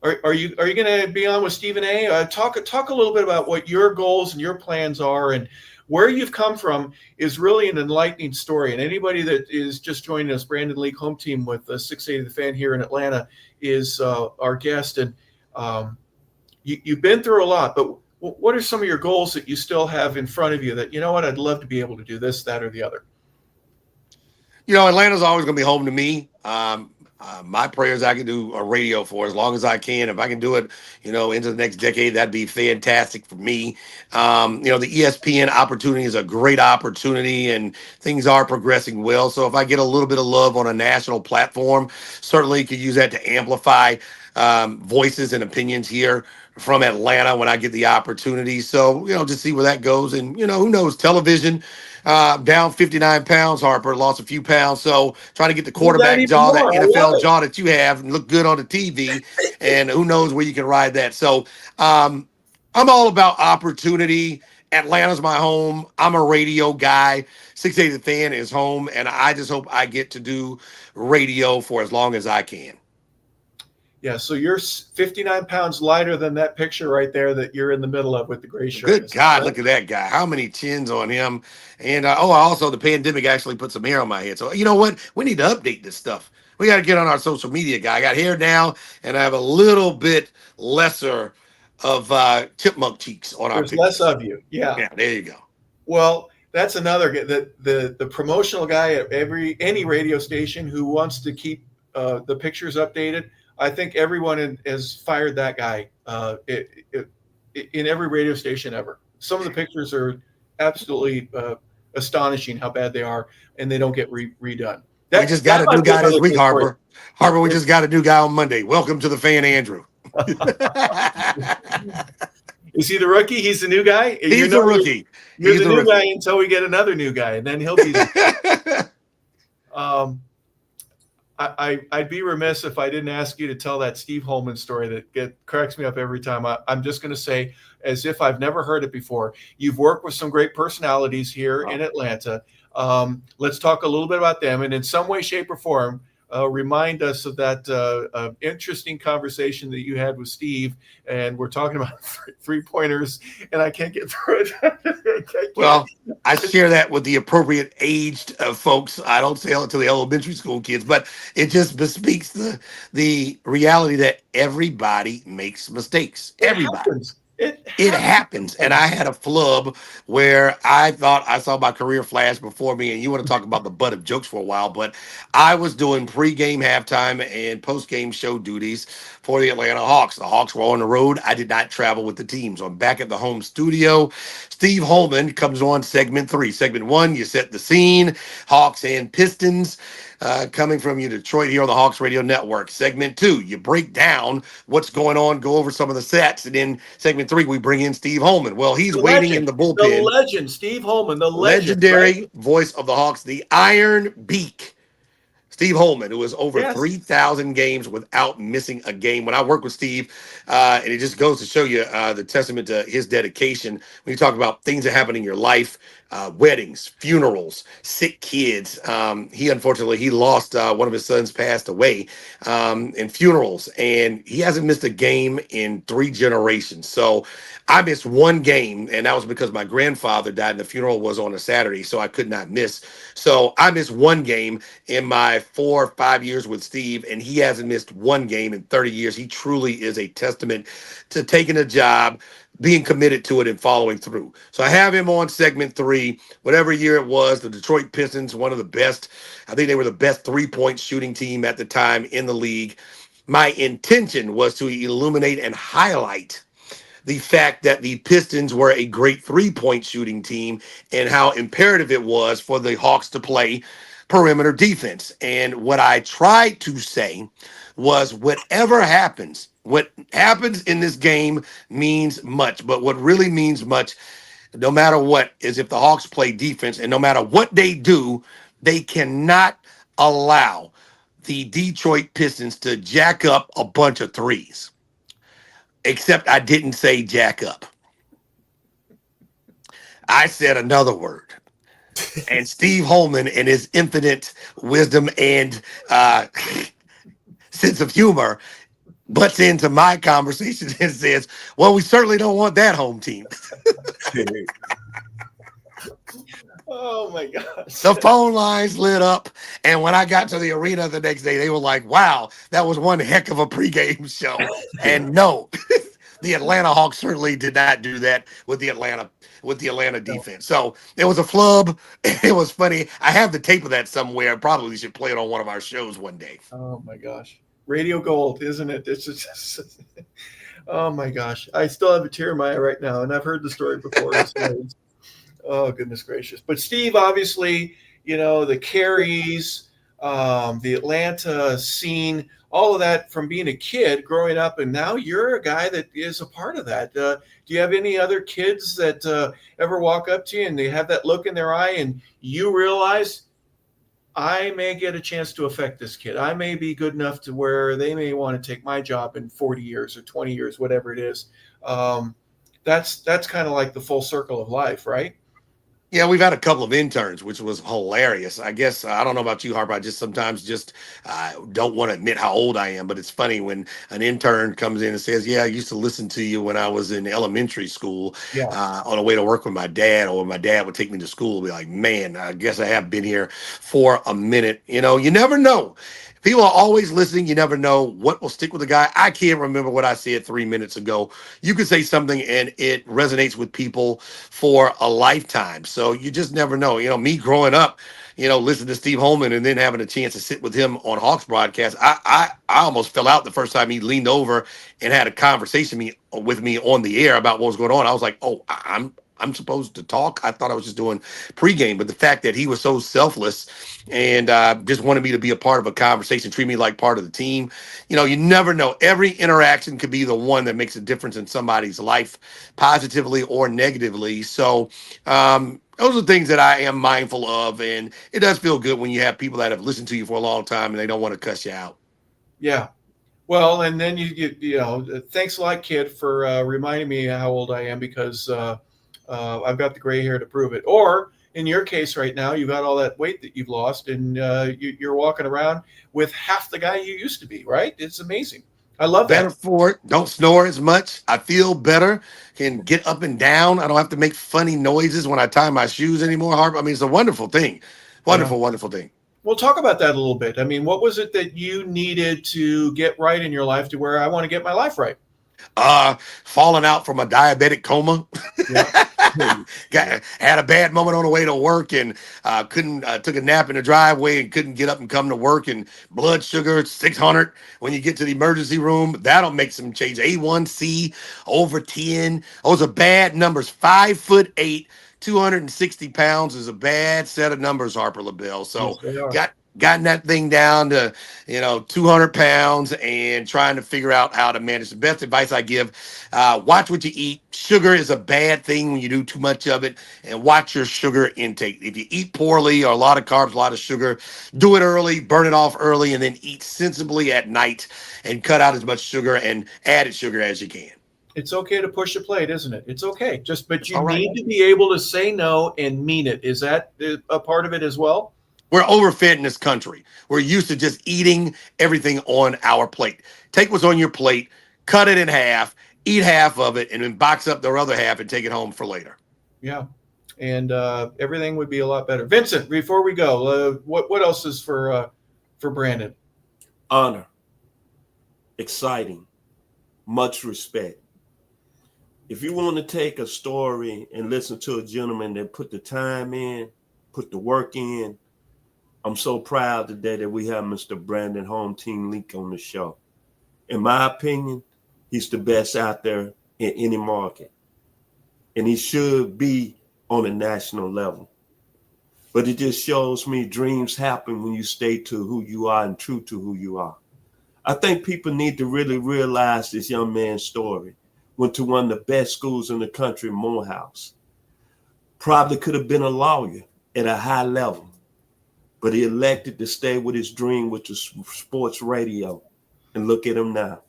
Are you going to be on with Stephen A? Talk a little bit about what your goals and your plans are, and where you've come from is really an enlightening story. And anybody that is just joining us, Brandon League home team with 680 The Fan here in Atlanta is our guest. And you've been through a lot, but what are some of your goals that you still have in front of you that, I'd love to be able to do this, that, or the other? Atlanta's always going to be home to me. My prayers I can do a radio for as long as I can. If I can do it, into the next decade, that'd be fantastic for me. The ESPN opportunity is a great opportunity, and things are progressing well. So if I get a little bit of love on a national platform, certainly could use that to amplify voices and opinions here from Atlanta when I get the opportunity. So, just see where that goes. And, who knows, television, down 59 pounds, Harper, lost a few pounds. So trying to get the quarterback jaw, that NFL jaw that you have, and look good on the TV. And who knows where you can ride that. So I'm all about opportunity. Atlanta's my home. I'm a radio guy. 680 The Fan is home. And I just hope I get to do radio for as long as I can. Yeah, so you're 59 pounds lighter than that picture right there that you're in the middle of with the gray shirt. Good God, right? Look at that guy. How many chins on him? And also the pandemic actually put some hair on my head. So you know what? We need to update this stuff. We got to get on our social media guy. I got hair now, and I have a little bit lesser of chipmunk cheeks on our pictures. Less of you. Yeah. Yeah, there you go. Well, that's another the promotional guy at any radio station who wants to keep the pictures updated. I think everyone has fired that guy in every radio station ever. Some of the pictures are absolutely astonishing how bad they are, and they don't get redone. We just got a new guy this week, Harper. Harper, we just got a new guy on Monday. Welcome to the Fan, Andrew. Is he the rookie? He's the new guy? He's the rookie. You're the new guy until we get another new guy, and then he'll be the I'd be remiss if I didn't ask you to tell that Steve Holman story that cracks me up every time. I'm just going to say, as if I've never heard it before, you've worked with some great personalities here in Atlanta. Let's talk a little bit about them, and in some way, shape, or form, remind us of that interesting conversation that you had with Steve. And we're talking about three-pointers, and I can't get through it. Well, I share that with the appropriate aged folks. I don't say it to the elementary school kids, but it just bespeaks the reality that everybody makes mistakes. Everybody. It happens. And I had a flub where I thought I saw my career flash before me. And you want to talk about the butt of jokes for a while, but I was doing pregame, halftime, and postgame show duties for the Atlanta Hawks. The Hawks were on the road. I did not travel with the team. So I'm back at the home studio. Steve Holman comes on segment 3. Segment 1, you set the scene. Hawks and Pistons. Coming from you, Detroit, here on the Hawks Radio Network. Segment 2, you break down what's going on, go over some of the sets. And in segment 3, we bring in Steve Holman. Well, he's waiting in the bullpen. The legend, Steve Holman, the legendary voice of the Hawks, the Iron Beak. Steve Holman, who was over 3,000 games without missing a game. When I work with Steve, and it just goes to show you the testament to his dedication. When you talk about things that happen in your life, weddings, funerals, sick kids. He unfortunately lost one of his sons, passed away in funerals, and he hasn't missed a game in 3 generations. So I missed one game, and that was because my grandfather died, and the funeral was on a Saturday, so I could not miss. So I missed one game in my 4 or 5 years with Steve, and he hasn't missed one game in 30 years. He truly is a testament to taking a job, being committed to it, and following through. So I have him on segment 3. Whatever year it was, the Detroit Pistons, one of the best, I think they were the best 3-point shooting team at the time in the league. My intention was to illuminate and highlight the fact that the Pistons were a great 3-point shooting team and how imperative it was for the Hawks to play perimeter defense. And what I tried to say was whatever happens, what happens in this game means much. But what really means much, no matter what, is if the Hawks play defense, and no matter what they do, they cannot allow the Detroit Pistons to jack up a bunch of threes. Except I didn't say jack up. I said another word. And Steve Holman, in his infinite wisdom and sense of humor, butts into my conversation and says, well, we certainly don't want that home team. Oh, my gosh. The phone lines lit up. And when I got to the arena the next day, they were like, wow, that was one heck of a pregame show. And no, The Atlanta Hawks certainly did not do that with the Atlanta defense. So it was a flub. It was funny. I have the tape of that somewhere. Probably should play it on one of our shows one day. Oh my gosh, radio gold, isn't it? It's just oh my gosh, I still have a tear in my eye right now, and I've heard the story before. Oh goodness gracious! But Steve, obviously, the carries, the Atlanta scene, all of that from being a kid growing up, and now you're a guy that is a part of that. Do you have any other kids that ever walk up to you and they have that look in their eye, and you realize, I may get a chance to affect this kid. I may be good enough to where they may want to take my job in 40 years or 20 years, whatever it is. That's kind of like the full circle of life, right? Yeah, we've had a couple of interns, which was hilarious. I guess I don't know about you, Harper. I just sometimes don't want to admit how old I am, but it's funny when an intern comes in and says, "Yeah, I used to listen to you when I was in elementary school, Yeah. On the way to work with my dad, or my dad would take me to school." Be like, "Man, I guess I have been here for a minute." You never know. People are always listening. You never know what will stick with a guy. I can't remember what I said 3 minutes ago. You could say something and it resonates with people for a lifetime. So you just never know. Me growing up, listening to Steve Holman and then having a chance to sit with him on Hawks broadcast, I almost fell out the first time he leaned over and had a conversation with me on the air about what was going on. I was like, oh, I'm supposed to talk. I thought I was just doing pregame, but the fact that he was so selfless and just wanted me to be a part of a conversation, treat me like part of the team. You never know. Every interaction could be the one that makes a difference in somebody's life, positively or negatively. So those are things that I am mindful of, and it does feel good when you have people that have listened to you for a long time and they don't want to cuss you out. Yeah. Well, and then thanks a lot, kid, for reminding me how old I am, because I've got the gray hair to prove it. Or in your case right now, you've got all that weight that you've lost, and you're walking around with half the guy you used to be, right? It's amazing. I love that. Better for it. Don't snore as much. I feel better. Can get up and down. I don't have to make funny noises when I tie my shoes anymore, Harper. I mean, it's a wonderful thing. Wonderful, wonderful thing. We'll talk about that a little bit. I mean, what was it that you needed to get right in your life to where I want to get my life right? Falling out from a diabetic coma. Yeah. Had a bad moment on the way to work and took a nap in the driveway and couldn't get up and come to work, and blood sugar 600 when you get to the emergency room. That'll make some change. A1C over 10. Those are bad numbers. 5'8", 260 pounds is a bad set of numbers, Harper LaBelle. So gotten that thing down to 200 pounds and trying to figure out how to manage. The best advice I give: watch what you eat. Sugar is a bad thing when you do too much of it, and watch your sugar intake. If you eat poorly or a lot of carbs, a lot of sugar, do it early, burn it off early, and then eat sensibly at night and cut out as much sugar and added sugar as you can. It's okay to push a plate, isn't it? It's okay. But you need to be able to say no and mean it. Is that a part of it as well? We're overfed in this country. We're used to just eating everything on our plate. Take what's on your plate, cut it in half, eat half of it, and then box up the other half and take it home for later. Yeah, and everything would be a lot better. Vincent, before we go, what else is for Brandon? Honor, exciting, much respect. If you want to take a story and listen to a gentleman that put the time in, put the work in, I'm so proud today that we have Mr. Brandon Home Team Leak on the show. In my opinion, he's the best out there in any market. And he should be on a national level. But it just shows me dreams happen when you stay to who you are and true to who you are. I think people need to really realize this young man's story. Went to one of the best schools in the country, Morehouse. Probably could have been a lawyer at a high level. But he elected to stay with his dream, which was sports radio. And look at him now.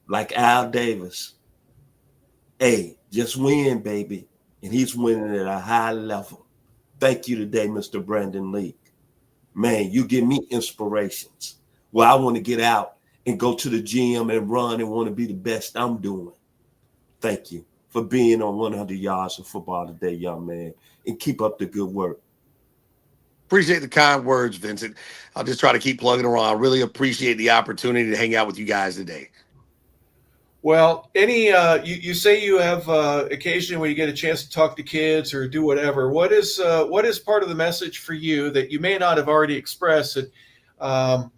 Like Al Davis. Hey, just win, baby. And he's winning at a high level. Thank you today, Mr. Brandon Leak. Man, you give me inspirations. Well, I want to get out and go to the gym and run and want to be the best I'm doing. Thank you for being on 100 Yards of Football today, young man. And keep up the good work. Appreciate the kind words, Vincent. I'll just try to keep plugging around. I really appreciate the opportunity to hang out with you guys today. Well, any you say you have occasionally when you get a chance to talk to kids or do whatever. What is part of the message for you that you may not have already expressed? That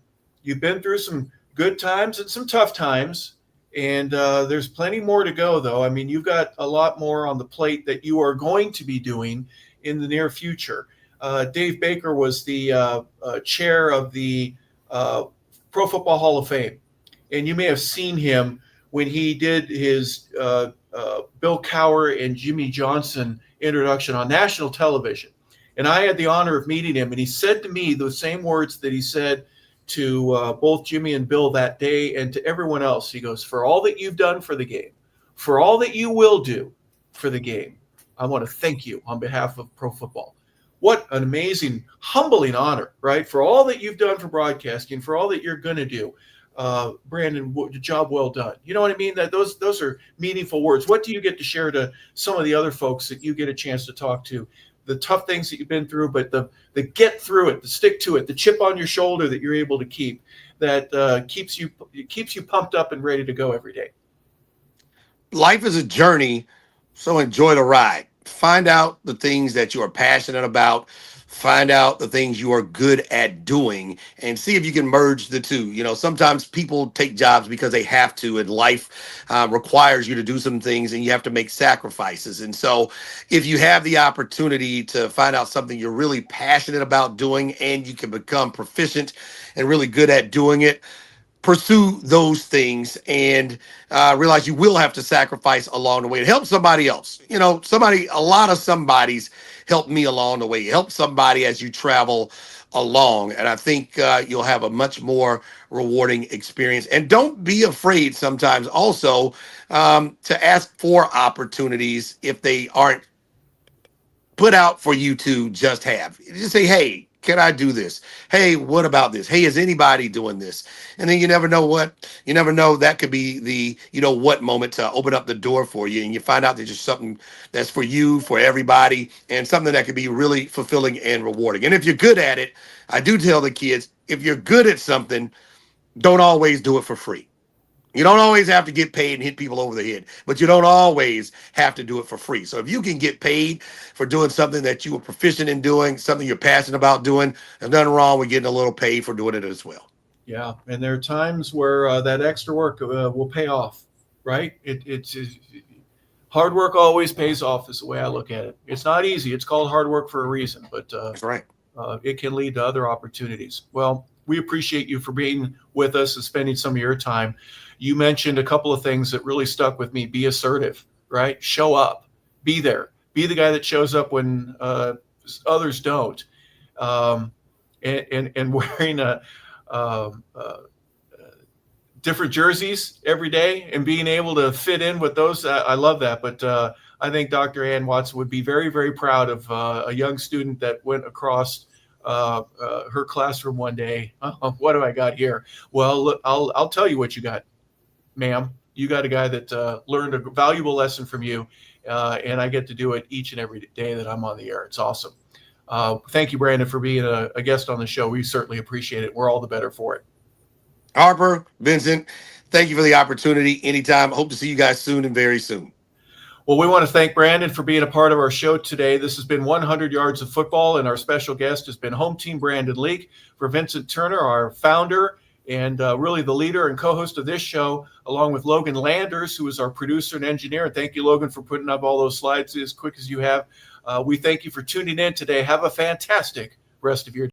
you've been through some good times and some tough times, and there's plenty more to go. Though I mean, you've got a lot more on the plate that you are going to be doing in the near future. Dave Baker was the chair of the Pro Football Hall of Fame, and you may have seen him when he did his Bill Cowher and Jimmy Johnson introduction on national television. And I had the honor of meeting him, and he said to me the same words that he said to both Jimmy and Bill that day and to everyone else. He goes, "For all that you've done for the game, for all that you will do for the game, I want to thank you on behalf of pro football." What an amazing, humbling honor, right? For all that you've done for broadcasting, for all that you're going to do. Brandon, job well done. You know what I mean? That those are meaningful words. What do you get to share to some of the other folks that you get a chance to talk to? The tough things that you've been through, but the get through it, the stick to it, the chip on your shoulder that you're able to keep, that keeps you pumped up and ready to go every day. Life is a journey, so enjoy the ride. Find out the things that you are passionate about. Find out the things you are good at doing and see if you can merge the two. You know, sometimes people take jobs because they have to, and life requires you to do some things and you have to make sacrifices. And so if you have the opportunity to find out something you're really passionate about doing and you can become proficient and really good at doing it, pursue those things and realize you will have to sacrifice along the way to help somebody else. You know, a lot of somebodies help me along the way. Help somebody as you travel along. And I think you'll have a much more rewarding experience. And don't be afraid sometimes also to ask for opportunities if they aren't put out for you to just have. Just say, "Hey, can I do this? Hey, what about this? Hey, is anybody doing this?" And then you never know, that could be the, what moment to open up the door for you. And you find out there's just something that's for you, for everybody, and something that could be really fulfilling and rewarding. And if you're good at it, I do tell the kids, if you're good at something, don't always do it for free. You don't always have to get paid and hit people over the head, but you don't always have to do it for free. So if you can get paid for doing something that you were proficient in doing, something you're passionate about doing, there's nothing wrong with getting a little paid for doing it as well. Yeah, and there are times where that extra work will pay off, right? It's hard work always pays off is the way I look at it. It's not easy. It's called hard work for a reason, but That's right. It can lead to other opportunities. Well, we appreciate you for being with us and spending some of your time. You mentioned a couple of things that really stuck with me. Be assertive, right? Show up, be there, be the guy that shows up when others don't. And wearing different jerseys every day and being able to fit in with those. I love that. But I think Dr. Ann Watson would be very, very proud of a young student that went across her classroom one day. What have I got here? Well, look, I'll tell you what you got, ma'am. You got a guy that learned a valuable lesson from you, and I get to do it each and every day that I'm on the air. It's awesome. Thank you, Brandon, for being a guest on the show. We certainly appreciate it. We're all the better for it. Harper, Vincent, thank you for the opportunity. Anytime. Hope to see you guys soon and very soon. Well, we want to thank Brandon for being a part of our show today. This has been 100 Yards of Football, and our special guest has been Home Team Brandon Leake. For Vincent Turner, our founder and really the leader and co-host of this show, along with Logan Landers, who is our producer and engineer. And thank you, Logan, for putting up all those slides as quick as you have. We thank you for tuning in today. Have a fantastic rest of your day.